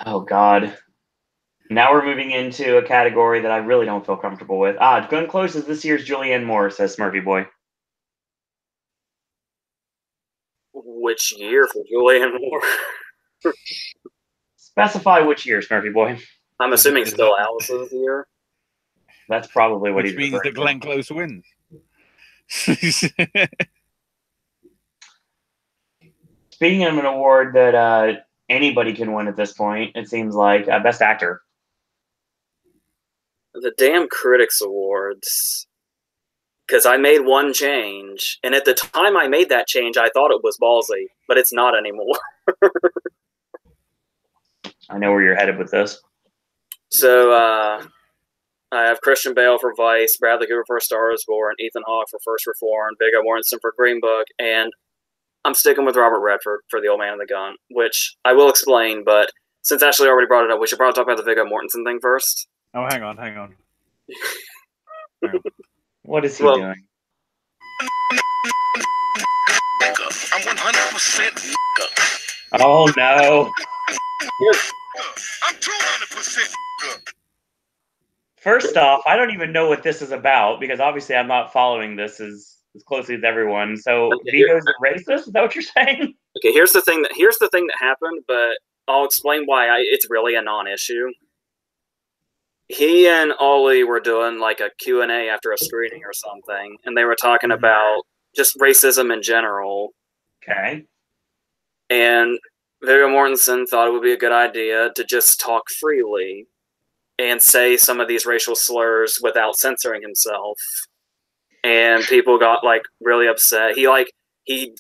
Oh, God. Now we're moving into a category that I really don't feel comfortable with. Glenn Close is this year's Julianne Moore, says Smurfy Boy. Which year for Julianne Moore? Specify which year, Smurfy Boy. I'm assuming still Alice's year. That's probably what Which he's means referring that Glenn Close wins. Speaking of an award that anybody can win at this point, it seems like Best Actor. The damn Critics Awards. Because I made one change, and at the time I made that change, I thought it was ballsy, but it's not anymore. I know where you're headed with this. So I have Christian Bale for Vice, Bradley Cooper for A Star Is Born, Ethan Hawke for First Reformed, Viggo Mortensen for Green Book, and I'm sticking with Robert Redford for The Old Man and the Gun, which I will explain, but since Ashley already brought it up, we should probably talk about the Viggo Mortensen thing first. Oh, hang on. Hang on. What is he doing? I'm 100%. Oh, no. I'm 200%. First off, I don't even know what this is about because obviously I'm not following this as closely as everyone. So Viggo's a racist? Is that what you're saying? Okay, here's the thing that happened, but I'll explain why it's really a non-issue. He and Ollie were doing like a Q&A after a screening or something, and they were talking about just racism in general. Okay. And Viggo Mortensen thought it would be a good idea to just talk freely and say some of these racial slurs without censoring himself. And people got like really upset. He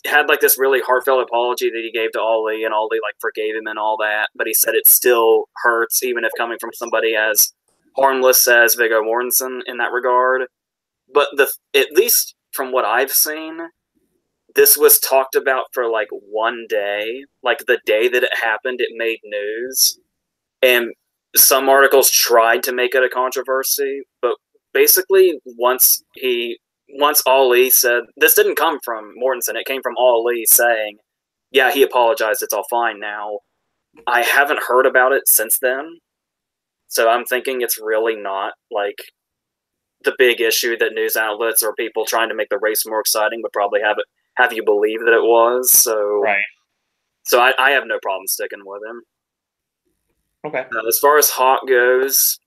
had like this really heartfelt apology that he gave to Ollie, and Ollie like forgave him and all that, but he said it still hurts even if coming from somebody as harmless as Viggo Mortensen in that regard. But at least from what I've seen, this was talked about for like one day. Like the day that it happened, it made news. And some articles tried to make it a controversy, but basically once Ali said, this didn't come from Mortensen, it came from Ali saying, yeah, he apologized, it's all fine now. I haven't heard about it since then. So I'm thinking it's really not like the big issue that news outlets or people trying to make the race more exciting would probably have you believe that it was. So, Right. So I have no problem sticking with him. Okay. As far as Hawk goes,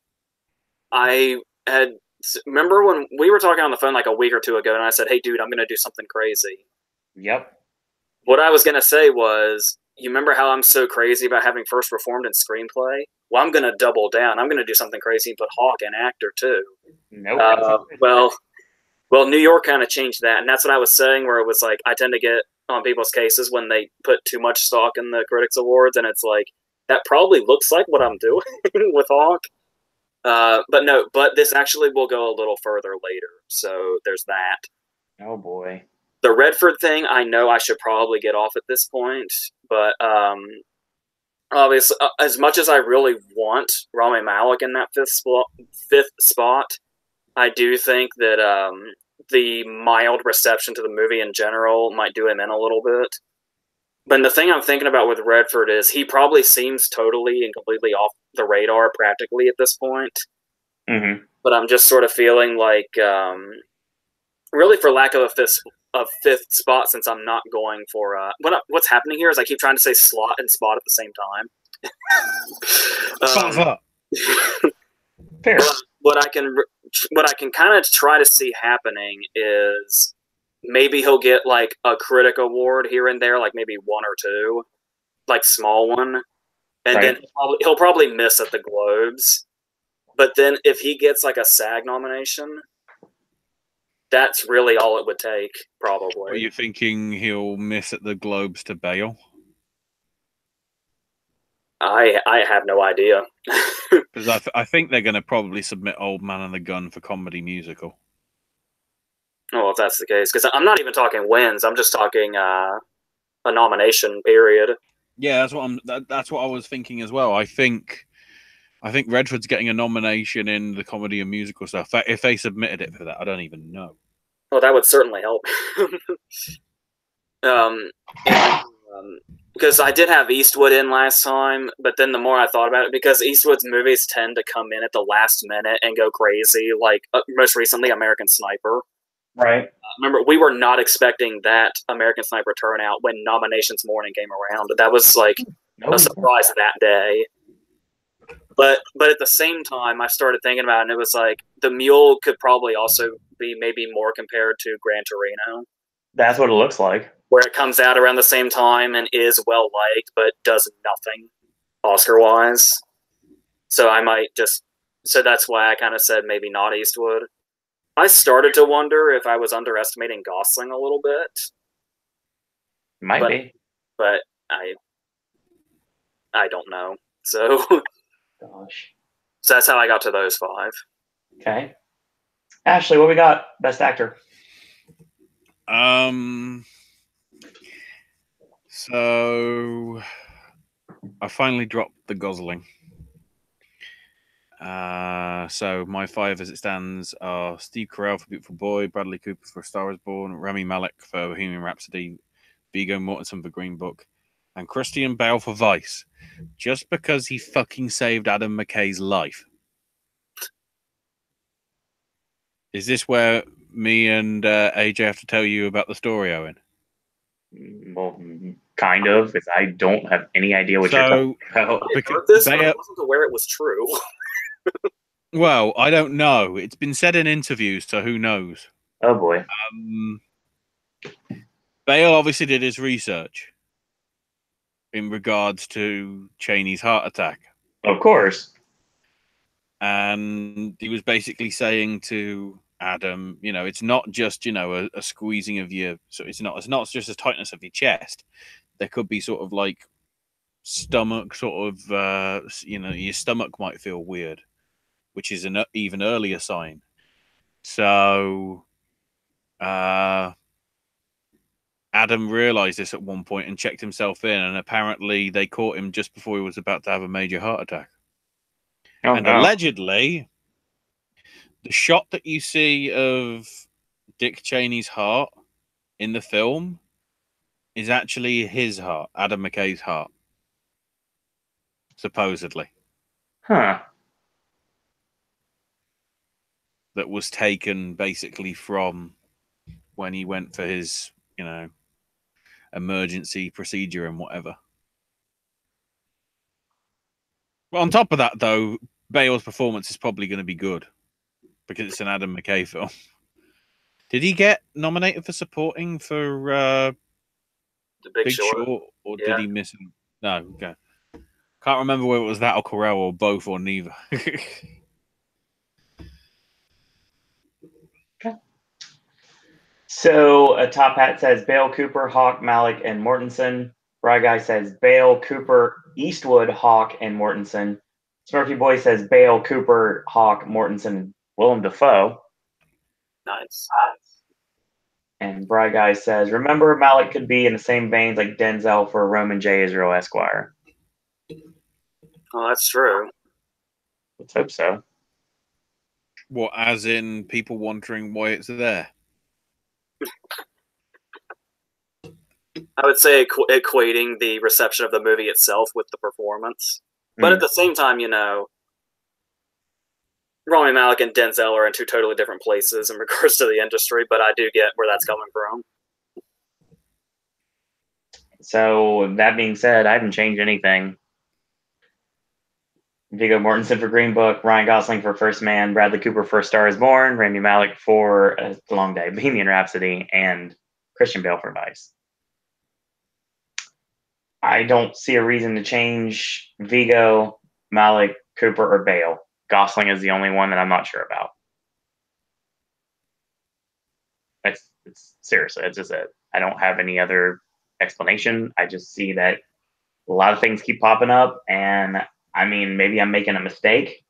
remember when we were talking on the phone like a week or two ago, and I said, "Hey, dude, I'm going to do something crazy." Yep. What I was going to say was, you remember how I'm so crazy about having First Reformed in Screenplay? Well, I'm going to double down. I'm going to do something crazy and put Hawk in actor too. Nope. Well, New York kind of changed that, and that's what I was saying. Where it was like, I tend to get on people's cases when they put too much stock in the Critics Awards, and it's like that probably looks like what I'm doing with Hawk. But this actually will go a little further later. So there's that. Oh boy. The Redford thing, I know I should probably get off at this point, but obviously, as much as I really want Rami Malek in that fifth spot, I do think that the mild reception to the movie in general might do him in a little bit. But the thing I'm thinking about with Redford is he probably seems totally and completely off the radar practically at this point. Mm-hmm. But I'm just sort of feeling like, really for lack of a fifth spot, since I'm not going for what's happening here is I keep trying to say slot and spot at the same time. Fair. What I can kind of try to see happening is maybe he'll get like a critic award here and there, like maybe one or two, like small one, and then he'll probably miss at the Globes. But then if he gets like a SAG nomination, that's really all it would take, probably. Are you thinking he'll miss at the Globes to Bale? I have no idea. Because I think they're going to probably submit Old Man and the Gun for comedy musical. Well, if that's the case, because I'm not even talking wins. I'm just talking a nomination period. Yeah, that's what I was thinking as well. I think Redford's getting a nomination in the comedy and musical stuff. If they submitted it for that, I don't even know. Well, that would certainly help. Because I did have Eastwood in last time, but then the more I thought about it, because Eastwood's movies tend to come in at the last minute and go crazy, like most recently American Sniper. Right. Remember, we were not expecting that American Sniper turnout when nominations morning came around. That was like a surprise that day. But at the same time, I started thinking about it, and it was like the Mule could probably also be maybe more compared to Gran Torino. That's what it looks like. Where it comes out around the same time and is well liked, but does nothing Oscar-wise. So that's why I kind of said maybe not Eastwood. I started to wonder if I was underestimating Gosling a little bit. Might be. But I don't know. So, gosh. So that's how I got to those five. Okay. Ashley, what we got? Best actor. So I finally dropped the Gosling. So my five as it stands are Steve Carell for Beautiful Boy, Bradley Cooper for A Star Is Born, Rami Malek for Bohemian Rhapsody, Viggo Mortensen for Green Book, and Christian Bale for Vice, just because he fucking saved Adam McKay's life. Is this where me and AJ have to tell you about the story, Owen? Well, kind of, because I don't have any idea what you're talking about. I wasn't aware it was true. Well, I don't know. It's been said in interviews, so who knows? Oh, boy. Bale obviously did his research in regards to Cheney's heart attack. Of course. And he was basically saying to Adam, it's not just, a squeezing of your... So it's not just a tightness of your chest. There could be sort of like stomach sort of, your stomach might feel weird, which is an even earlier sign. So Adam realized this at one point and checked himself in, and apparently they caught him just before he was about to have a major heart attack. Allegedly, the shot that you see of Dick Cheney's heart in the film is actually his heart, Adam McKay's heart. Supposedly. Huh. that was taken basically from when he went for his, emergency procedure and whatever. Well, on top of that, though, Bale's performance is probably going to be good because it's an Adam McKay film. Did he get nominated for supporting for The Big Short, or did he miss him? No, okay. Can't remember whether it was that or Carell or both or neither. Okay. So a Top Hat says Bale, Cooper, Hawk, Malik, and Mortensen. Bry Guy says Bale, Cooper, Eastwood, Hawk, and Mortensen. Smurfy Boy says Bale, Cooper, Hawk, Mortensen, Willem Dafoe. nice. And Bry Guy says, remember, Malik could be in the same veins like Denzel for Roman J. Israel Esquire. Well, that's true. Let's hope so. What, as in people wondering why it's there? I would say equating the reception of the movie itself with the performance. But at the same time, Rami Malek and Denzel are in two totally different places in regards to the industry, but I do get where that's coming from. So that being said, I haven't changed anything. Viggo Mortensen for Green Book, Ryan Gosling for First Man, Bradley Cooper for Star Is Born, Rami Malek for A Long Day, Bohemian Rhapsody, and Christian Bale for Vice. I don't see a reason to change Viggo, Malek, Cooper, or Bale. Gosling is the only one that I'm not sure about. It's seriously, it's just it. I don't have any other explanation. I just see that a lot of things keep popping up, and I mean, maybe I'm making a mistake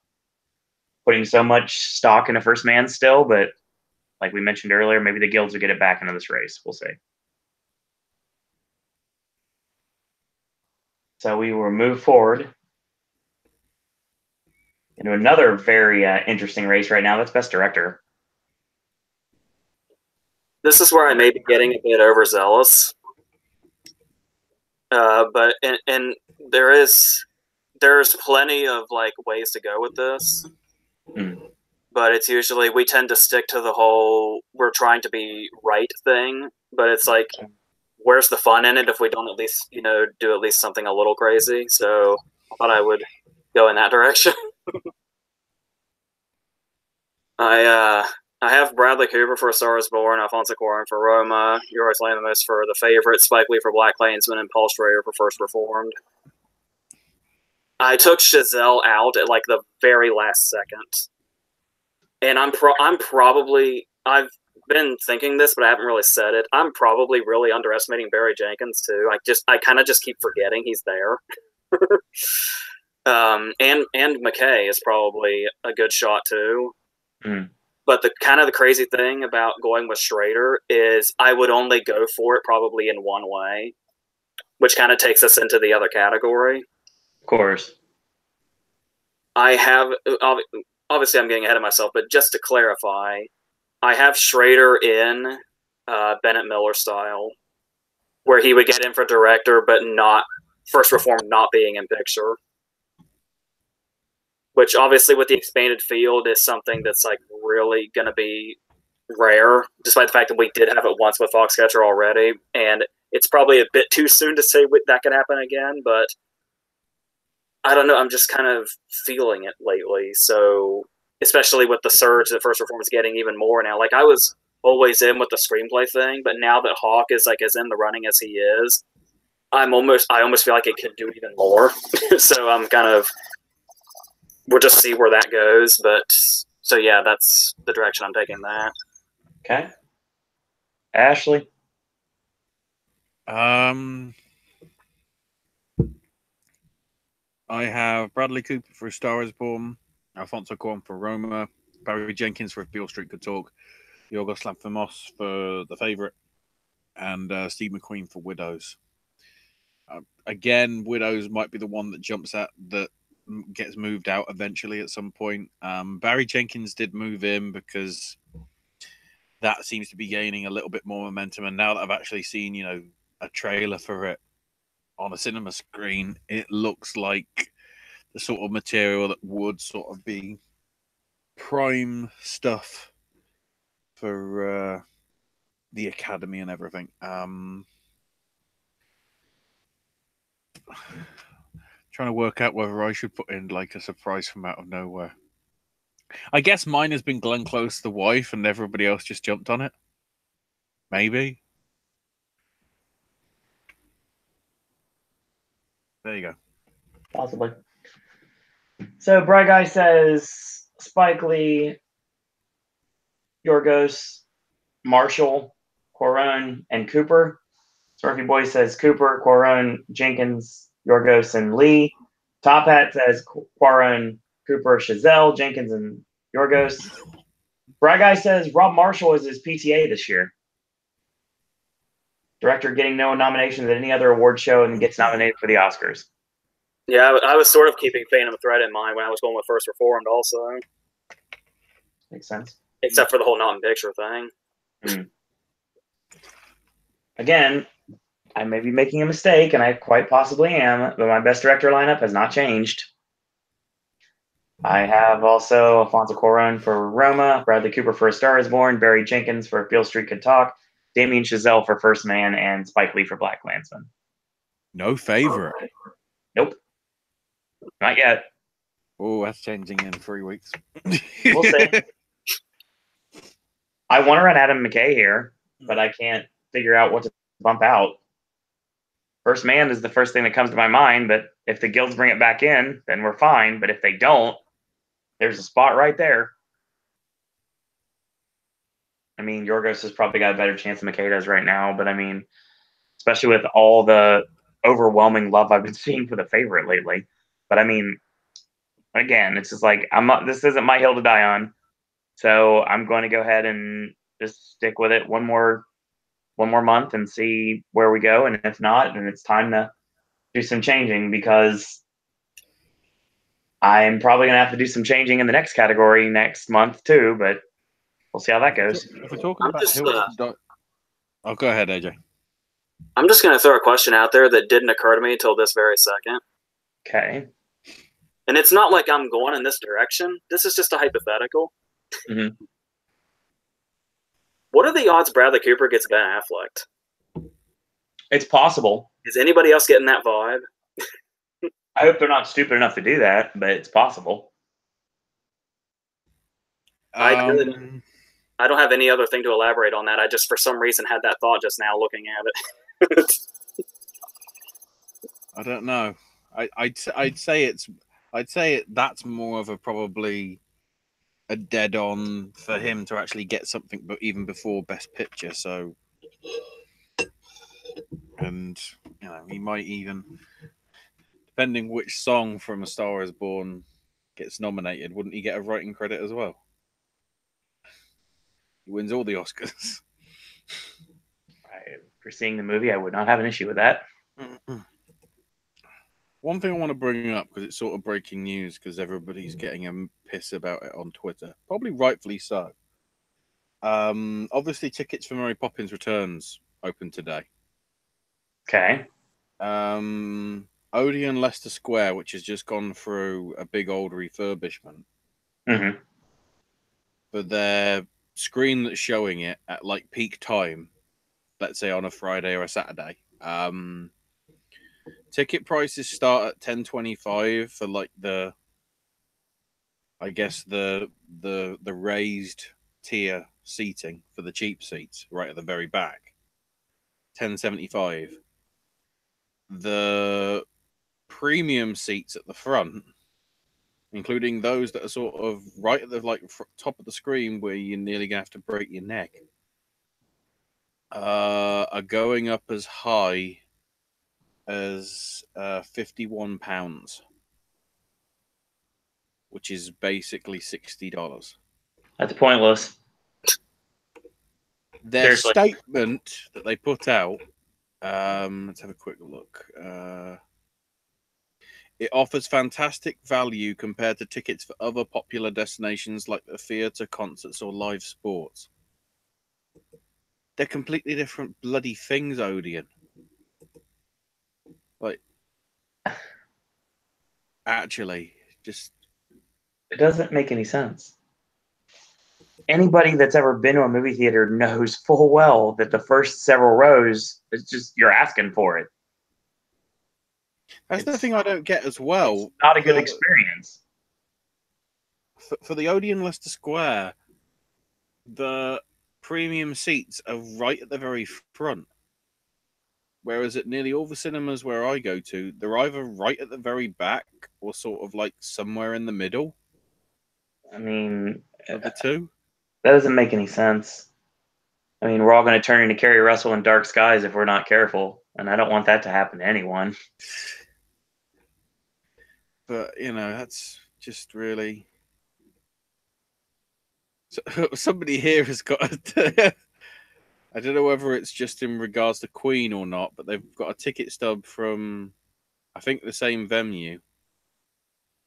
putting so much stock in a First Man still, but like we mentioned earlier, maybe the guilds will get it back into this race. We'll see. So we will move forward into another very interesting race right now. That's Best Director. This is where I may be getting a bit overzealous. But there's plenty of ways to go with this. But it's usually we tend to stick to the whole we're trying to be right thing, but it's like where's the fun in it if we don't at least do at least something a little crazy. So I thought I would go in that direction. I have Bradley Cooper for A Star Is Born, Alfonso Cuarón for Roma, Yorgos Lanthimos for The Favorite, Spike Lee for Black Klansman, and Paul Schrader for First Reformed. I took Chazelle out at the very last second, and I've been thinking this, but I haven't really said it. I'm probably really underestimating Barry Jenkins too. I kind of just keep forgetting he's there. And McKay is probably a good shot too. But the crazy thing about going with Schrader is I would only go for it probably in one way, which kind of takes us into the other category. Of course. I have, obviously I'm getting ahead of myself, but just to clarify, I have Schrader in Bennett Miller style, where he would get in for director, but not First Reform not being in picture. Which obviously with the expanded field is something that's really going to be rare, despite the fact that we did have it once with Foxcatcher already. And it's probably a bit too soon to say that can happen again, but I don't know. I'm just kind of feeling it lately. So especially with the surge that First Reform is getting even more now. I was always in with the screenplay thing, but now that Hawk is as in the running as he is, I almost feel like it could do even more. So I'm kind of, we'll just see where that goes. But so yeah, that's the direction I'm taking that. Okay. Ashley? I have Bradley Cooper for A Star Is Born, Alfonso Cuarón for Roma, Barry Jenkins for If Beale Street Could Talk, Yorgos Lanthimos for The Favorite, and Steve McQueen for Widows. Again, Widows might be the one that jumps out, that gets moved out eventually at some point. Barry Jenkins did move in because that seems to be gaining a little bit more momentum. And now that I've actually seen, a trailer for it on a cinema screen, it looks like the sort of material that would sort of be prime stuff for the Academy and everything. Trying to work out whether I should put in like a surprise from out of nowhere. I guess mine has been Glenn Close, the wife, and everybody else just jumped on it. Maybe. There you go. Possibly. So Bright Guy says Spike Lee, Yorgos, Marshall, Quaron, and Cooper. Smurfy Boy says Cooper, Quaron, Jenkins, Yorgos, and Lee. Top Hat says Quaron, Cooper, Chazelle, Jenkins, and Yorgos. Bright Guy says Rob Marshall is his PTA this year. Director getting no nominations at any other award show and gets nominated for the Oscars. Yeah, I was sort of keeping Phantom Thread in mind when I was going with First Reformed also. Makes sense. Except for the whole not-in-picture thing. Again, I may be making a mistake, and I quite possibly am, but my best director lineup has not changed. I have also Alfonso Cuarón for Roma, Bradley Cooper for A Star Is Born, Barry Jenkins for Beale Street Could Talk, Damien Chazelle for First Man, and Spike Lee for Black Klansman. No favorite. Nope. Not yet. Oh, that's changing in 3 weeks. We'll see. I want to run Adam McKay here, but I can't figure out what to bump out. First Man is the first thing that comes to my mind, but if the guilds bring it back in, then we're fine. But if they don't, there's a spot right there. I mean, Yorgos has probably got a better chance than McKay does right now, but I mean, especially with all the overwhelming love I've been seeing for the favorite lately. But I mean, again, it's just like this isn't my hill to die on. So I'm going to go ahead and just stick with it one more month and see where we go. And if not, then it's time to do some changing, because I'm probably going to have to do some changing in the next category next month too, but we'll see how that goes. If we're talking about oh, go ahead, AJ. I'm just going to throw a question out there that didn't occur to me until this very second. Okay. And it's not like I'm going in this direction. This is just a hypothetical. Mm-hmm. What are the odds Bradley Cooper gets Ben Affleck? It's possible. Is anybody else getting that vibe? I hope they're not stupid enough to do that, but it's possible. I don't have any other thing to elaborate on that. I just, for some reason, had that thought just now looking at it. I don't know. I'd say that's more of a probably a dead on for him to actually get something, but even before Best Picture. So, and you know, he might even, depending which song from A Star Is Born gets nominated, wouldn't he get a writing credit as well? He wins all the Oscars. For seeing the movie, I would not have an issue with that. One thing I want to bring up, because it's sort of breaking news, because everybody's getting a piss about it on Twitter, probably rightfully so. Obviously, tickets for Mary Poppins Returns open today. Okay. Odeon Leicester Square, which has just gone through a big old refurbishment, Mm-hmm. but their screen that's showing it at like peak time, let's say on a Friday or a Saturday, ticket prices start at $10.25 for like the raised tier seating for the cheap seats right at the very back. $10.75. The premium seats at the front, including those that are sort of right at the top of the screen where you're nearly gonna have to break your neck, are going up as high as £51, which is basically $60. That's pointless. Their Seriously. statement that they put out, let's have a quick look. It offers fantastic value compared to tickets for other popular destinations like the theatre, concerts, or live sports. They're completely different bloody things, Odeon. Like, actually, just... It doesn't make any sense. anybody that's ever been to a movie theater knows full well that the first several rows, it's just you're asking for it. That's the thing I don't get as well. It's not a good experience. For the Odeon Leicester Square, the premium seats are right at the very front. Whereas at nearly all the cinemas where I go to, they're either right at the very back or sort of like somewhere in the middle I mean, of the two. that doesn't make any sense. I mean, we're all going to turn into Kerry Russell in Dark Skies if we're not careful, and I don't want that to happen to anyone. But, that's just really... Somebody here has got... I don't know whether it's just in regards to Queen or not, but they've got a ticket stub from, I think, the same venue.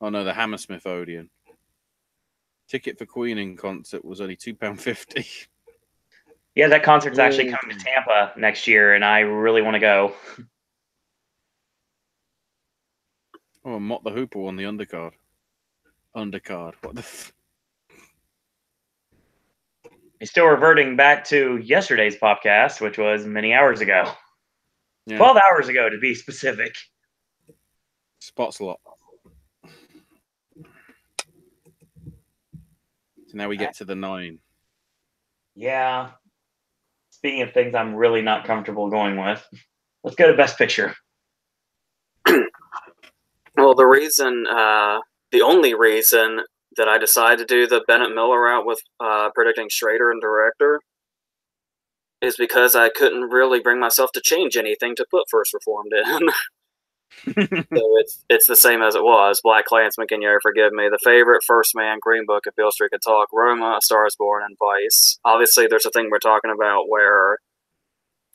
Oh, no, the Hammersmith Odeon. Ticket for Queen in concert was only £2.50. Yeah, that concert's actually coming to Tampa next year, and I really want to go. Oh, and Mott the Hooper on the undercard. Undercard. What the... It's still reverting back to yesterday's podcast, which was many hours ago. Yeah. 12 hours ago, to be specific. Spot slot. So now we get to the 9. Yeah. Speaking of things I'm really not comfortable going with, let's go to Best Picture. Well, the only reason that I decided to do the Bennett Miller route with predicting Schrader and director is because I couldn't really bring myself to change anything to put First Reformed in. So it's the same as it was. Black Klansman, Can You Ever Forgive Me? The Favorite, First Man, Green Book, If Beale Street Could Talk, Roma, A Star Is Born, and Vice. Obviously, there's a thing we're talking about where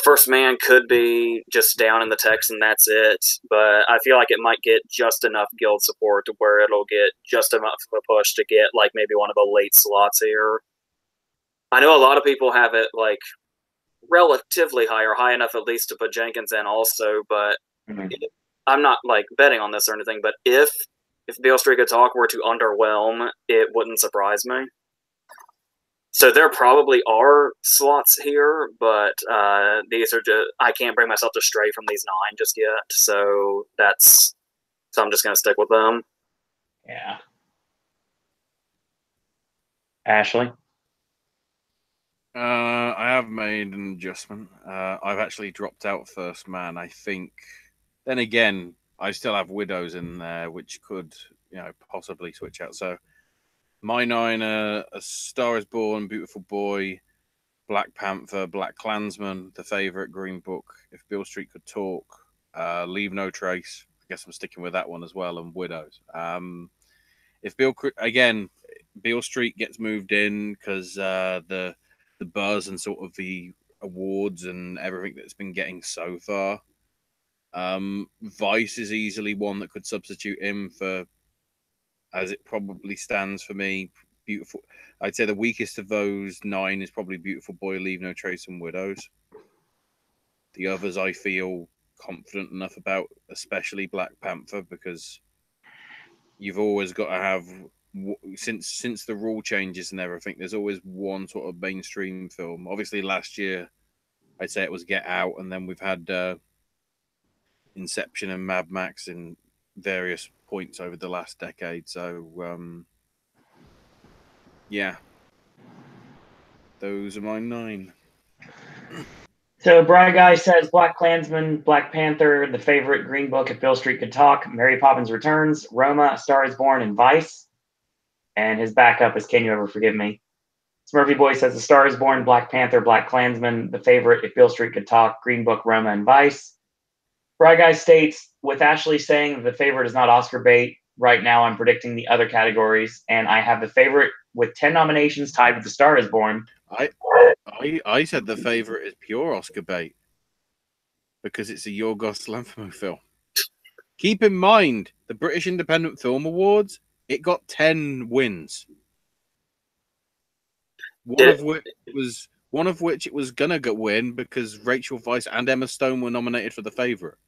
First Man could be just down in the text and that's it, but I feel like it might get just enough guild support to where it'll get just enough of a push to get like maybe one of the late slots here. I know a lot of people have it like relatively high or high enough at least to put Jenkins in also, but I'm not like betting on this or anything, but if Beale Street Could Talk were to underwhelm, it wouldn't surprise me. So there probably are slots here, but these are just, I can't bring myself to stray from these 9 just yet. So I'm just going to stick with them. Yeah. Ashley? I have made an adjustment. I've actually dropped out First Man, I think. Then again, I still have Widows in there, which could, possibly switch out. So my 9 are A Star Is Born, Beautiful Boy, Black Panther, Black Klansman, The Favorite, Green Book, If Beale Street Could Talk, Leave No Trace. I guess I'm sticking with that one as well, and Widows. If Beale Street gets moved in because the buzz and sort of the awards and everything that's been getting so far. Vice is easily one that could substitute him for, as it probably stands for me, Beautiful. I'd say the weakest of those 9 is probably Beautiful Boy, Leave No Trace, and Widows. The others I feel confident enough about, especially Black Panther, because you've always got to have, since the rule changes and everything, there's always one sort of mainstream film. Obviously last year I'd say it was Get Out, and then we've had Inception and Mad Max in various points over the last decade. So yeah, those are my 9. So Brian Guy says Black Klansman, Black Panther, The Favorite, Green Book, If Beale Street Could Talk, Mary Poppins Returns, Roma, A Star Is Born, and Vice. And his backup is Can You Ever Forgive Me? Smurfy Boy says A Star Is Born, Black Panther, Black Klansman, The Favorite, If Beale Street Could Talk, Green Book, Roma, and Vice. Brian Guy states, with Ashley saying The Favorite is not Oscar bait, right now I'm predicting the other categories, and I have The Favorite with 10 nominations tied with The Star Is Born. I said The Favorite is pure Oscar bait because it's a Yorgos Lanthimos film. Keep in mind, the British Independent Film Awards, it got 10 wins. One of which it was gonna get win because Rachel Weisz and Emma Stone were nominated for The Favorite.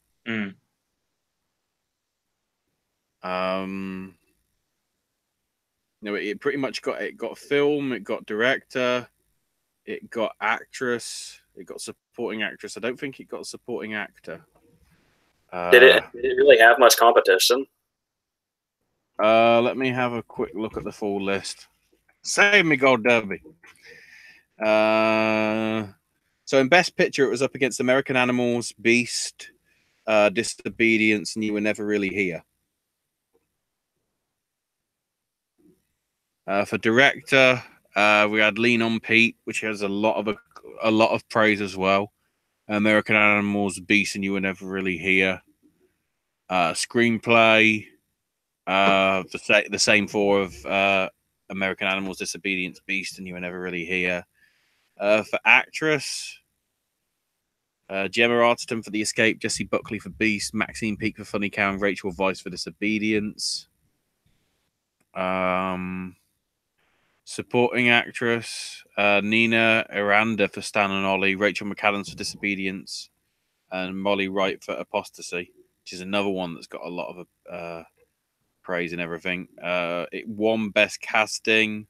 No, it pretty much got film, it got director, it got actress, it got supporting actress. I don't think it got supporting actor. Did it really have much competition? Let me have a quick look at the full list. Save me gold derby. So in Best Picture, it was up against American Animals, Beast, Disobedience, and You Were Never Really Here. For director, we had Lean on Pete, which has a lot of praise as well. American Animals, Beast, and You Were Never Really Here. Screenplay, the same four of American Animals, Disobedience, Beast, and You Were Never Really Here. For actress, Gemma Arterton for The Escape, Jessie Buckley for Beast, Maxine Peake for Funny Cow, and Rachel Weisz for Disobedience. Supporting actress, Nina Aranda for Stan and Ollie, Rachel McAdams for Disobedience, and Molly Wright for Apostasy, which is another one that's got a lot of praise and everything. It won Best Casting,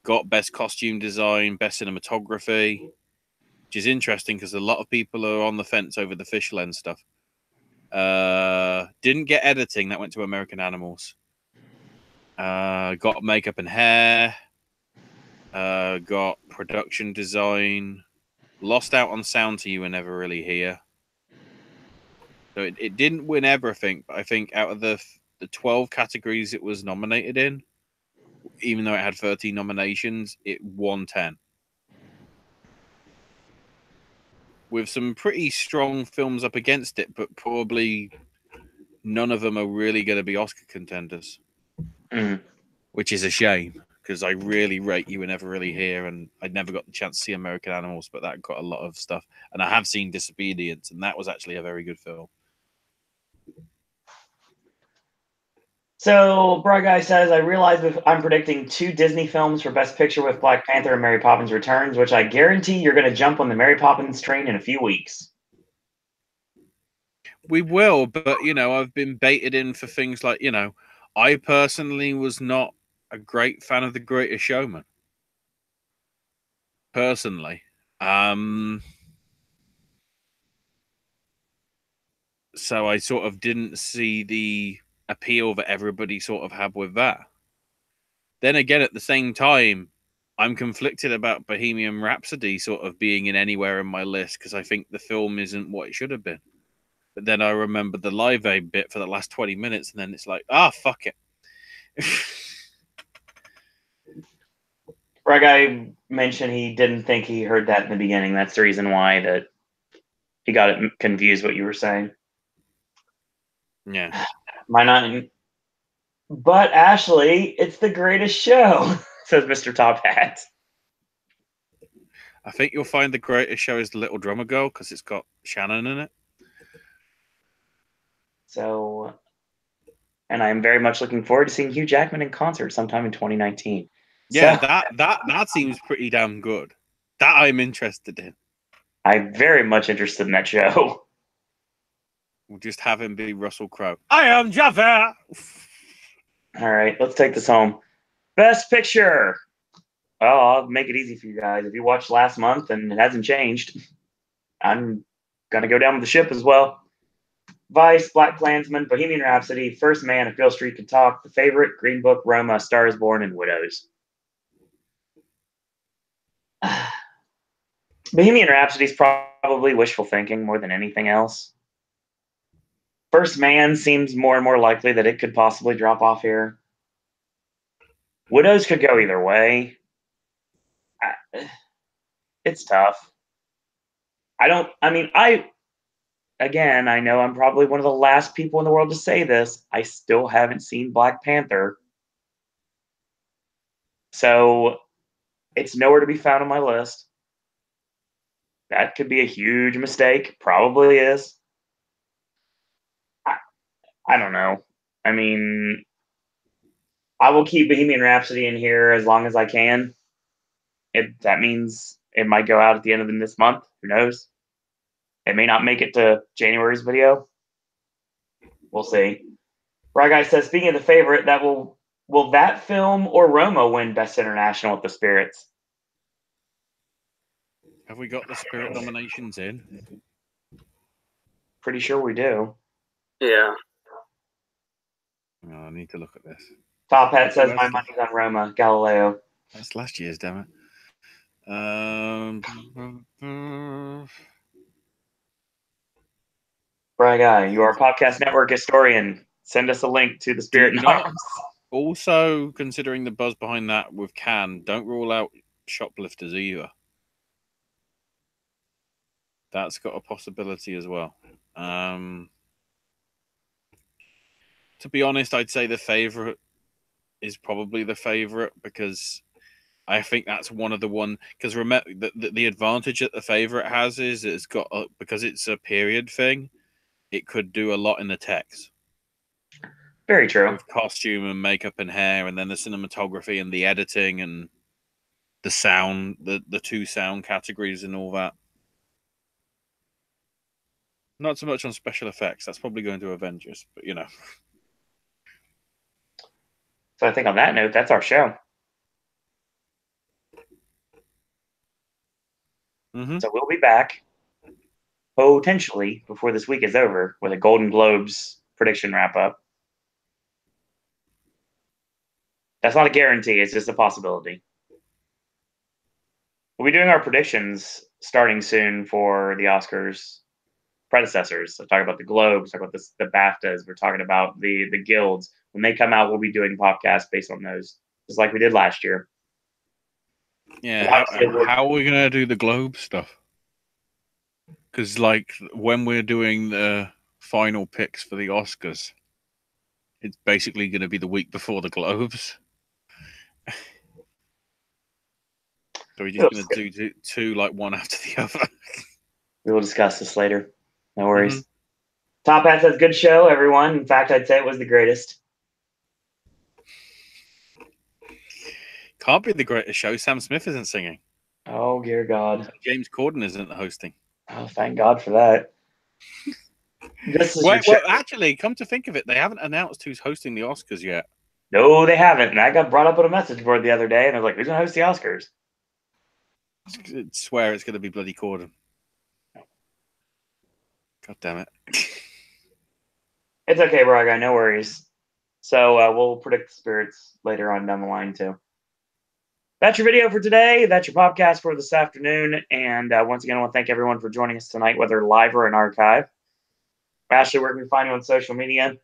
got Best Costume Design, Best Cinematography, which is interesting because a lot of people are on the fence over the fish lens stuff. Didn't get editing, that went to American Animals. Got makeup and hair, got production design, lost out on sound to You Were Never Really Here. So it didn't win everything, but I think out of the 12 categories it was nominated in, even though it had 13 nominations, it won 10. With some pretty strong films up against it, but probably none of them are really going to be Oscar contenders. Which is a shame, because I really rate You Were Never Really Here, and I'd never got the chance to see American Animals, but that got a lot of stuff. And I have seen Disobedience, and that was actually a very good film. So, Bry Guy says, I realize I'm predicting 2 Disney films for Best Picture with Black Panther and Mary Poppins Returns, which I guarantee you're going to jump on the Mary Poppins train in a few weeks. We will, but, I've been baited in for things like, I personally was not a great fan of The Greatest Showman. Personally. So I sort of didn't see the appeal that everybody sort of had with that. Then again, at the same time, I'm conflicted about Bohemian Rhapsody sort of being in anywhere in my list because I think the film isn't what it should have been. But then I remember the Live Aid bit for the last 20 minutes, and then it's like, fuck it. Bry Guy mentioned he didn't think he heard that in the beginning. That's the reason why that he got it confused what you were saying. Yeah. Might not. But Ashley, it's The Greatest Show, says Mr. Top Hat. I think you'll find The Greatest Show is The Little Drummer Girl because it's got Shannon in it. So, and I'm very much looking forward to seeing Hugh Jackman in concert sometime in 2019. Yeah, so, that seems pretty damn good. That I'm interested in. I'm very much interested in that show. We'll just have him be Russell Crowe. I am Jafar. All right, let's take this home. Best Picture. Oh, I'll make it easy for you guys. If you watched last month and it hasn't changed, I'm going to go down with the ship as well. Vice, Black Klansman, Bohemian Rhapsody, First Man, If Beale Street Could Talk, The Favorite, Green Book, Roma, Star is Born, and Widows. Bohemian Rhapsody is probably wishful thinking more than anything else. First Man seems more and more likely that it could possibly drop off here. Widows could go either way. It's tough. I know I'm probably one of the last people in the world to say this. I still haven't seen Black Panther. So it's nowhere to be found on my list. That could be a huge mistake. Probably is. I don't know. I mean, I will keep Bohemian Rhapsody in here as long as I can. That means it might go out at the end of this month. Who knows? It may not make it to January's video. We'll see. Bry Guy says, speaking of The Favorite, that will will that film or Roma win Best International at the Spirits? Have we got the Spirit nominations in? Pretty sure we do. Yeah. Oh, I need to look at this. Top Hat says my money's on Roma. Galileo. That's last year's, damn it. Brian Guy, you are a Popcast Network historian. Send us a link to the Spirit Do in not- Arms. Also, considering the buzz behind that with Cannes, don't rule out Shoplifters either. That's got a possibility as well. To be honest, I'd say the favourite is probably the favourite because I think that's one of the one. Because remember, the advantage that the favourite has is it's got because it's a period thing. It could do a lot in the text. Very true. With costume and makeup and hair, and then the cinematography and the editing and the sound, the two sound categories and all that. Not so much on special effects. That's probably going to Avengers, but you know. So I think on that note, that's our show. Mm-hmm. So we'll be back potentially before this week is over with a Golden Globes prediction wrap up. That's not a guarantee. It's just a possibility. We'll be doing our predictions starting soon for the Oscars predecessors. So talk about the Globes, talk about the BAFTAs. We're talking about the guilds. When they come out, we'll be doing podcasts based on those, just like we did last year. Yeah, how are we going to do the Globe stuff? Because, like, when we're doing the final picks for the Oscars, it's basically going to be the week before the Globes. So we're just going to do two, like, one after the other. We will discuss this later. No worries. Mm-hmm. Top Hat says, good show, everyone. In fact, I'd say it was the greatest. Can't be the greatest show. Sam Smith isn't singing. Oh, dear God. James Corden isn't hosting. Oh, thank God for that. Well, actually, come to think of it, they haven't announced who's hosting the Oscars yet. No, they haven't. And I got brought up on a message board the other day, and I was like, who's going to host the Oscars? I swear it's going to be bloody Corden. God damn it. It's okay, Braga. No worries. So we'll predict the spirits later on down the line, too. That's your video for today. That's your podcast for this afternoon. And once again, I want to thank everyone for joining us tonight, whether live or in archive. Ashley, where can we find you on social media?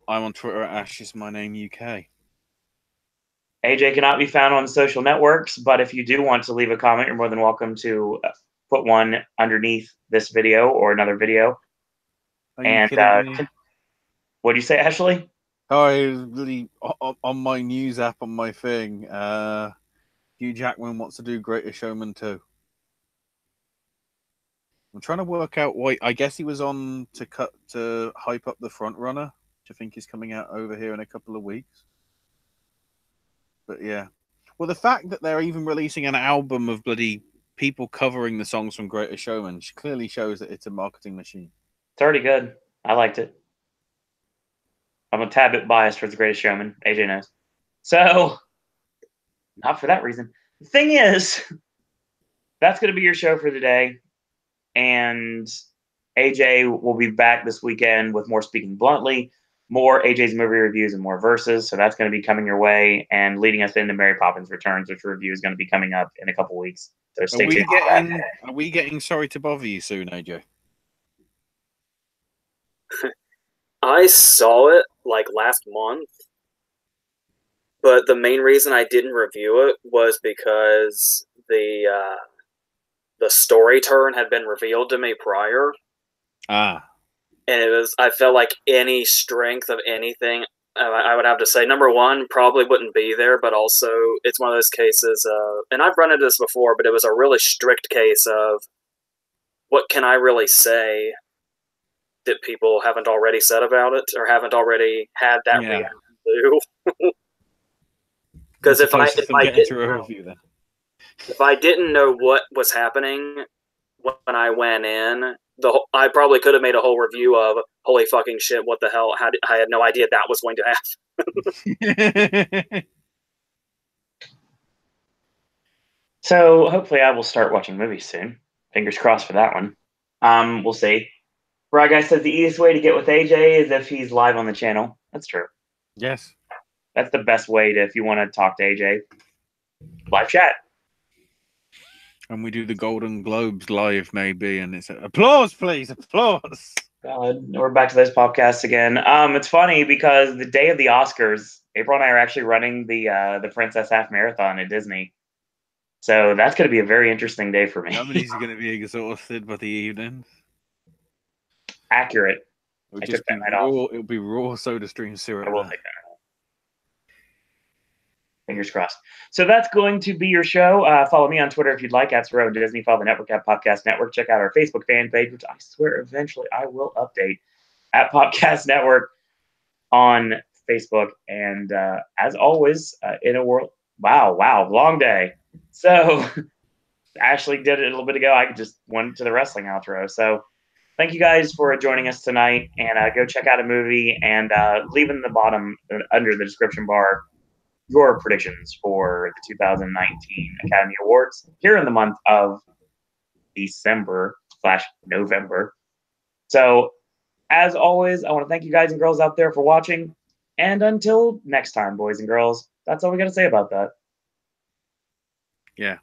I'm on Twitter at Ash is my name UK. AJ cannot be found on social networks, but if you do want to leave a comment, you're more than welcome to put one underneath this video or another video. And what do you say, Ashley? Oh, I really on my news app on my thing. Hugh Jackman wants to do Greatest Showman 2. I'm trying to work out why. I guess he was on to hype up the Front Runner, which I think is coming out over here in a couple of weeks. But yeah, well, the fact that they're even releasing an album of bloody people covering the songs from Greatest Showman clearly shows that it's a marketing machine. It's already good. I liked it. I'm a tad bit biased towards the Greatest Showman. AJ knows. So, not for that reason. The thing is, that's going to be your show for the day. And AJ will be back this weekend with more Speaking Bluntly, more AJ's movie reviews, and more verses. So that's going to be coming your way and leading us into Mary Poppins Returns, which review is going to be coming up in a couple weeks. So stay tuned. Are we getting Sorry to Bother You soon, AJ? I saw it like last month, but the main reason I didn't review it was because the story turn had been revealed to me prior. Ah. And I felt like any strength of anything, I would have to say, number one, probably wouldn't be there, but also it's one of those cases, and I've run into this before, but it was a really strict case of what can I really say that people haven't already said about it or haven't already had that reaction to. Because if I didn't know what was happening, when I went in. I probably could have made a whole review of holy fucking shit, what the hell? I had no idea that was going to happen. So hopefully I will start watching movies soon. Fingers crossed for that one. We'll see. Right Guy says the easiest way to get with AJ is if he's live on the channel. That's true. Yes. That's the best way if you want to talk to AJ. Live chat. And we do the Golden Globes live, maybe, and it's applause, please, applause. God, we're back to those podcasts again. It's funny because the day of the Oscars, April and I are actually running the Princess Half Marathon at Disney. So that's going to be a very interesting day for me. Somebody's going to be exhausted by the evening. Accurate. It'll just be raw. It'll be raw Soda Stream syrup. I will take that. Fingers crossed. So that's going to be your show. Follow me on Twitter if you'd like, at Row Disney. Follow the network at Popcast Network. Check out our Facebook fan page, which I swear eventually I will update, at Popcast Network on Facebook. And as always, in a world, wow, long day. So Ashley did it a little bit ago. I just went to the wrestling outro. So thank you guys for joining us tonight. And go check out a movie and leave in the bottom under the description bar your predictions for the 2019 Academy Awards here in the month of December/November. So, as always, I want to thank you guys and girls out there for watching. And until next time, boys and girls, that's all we got to say about that. Yeah.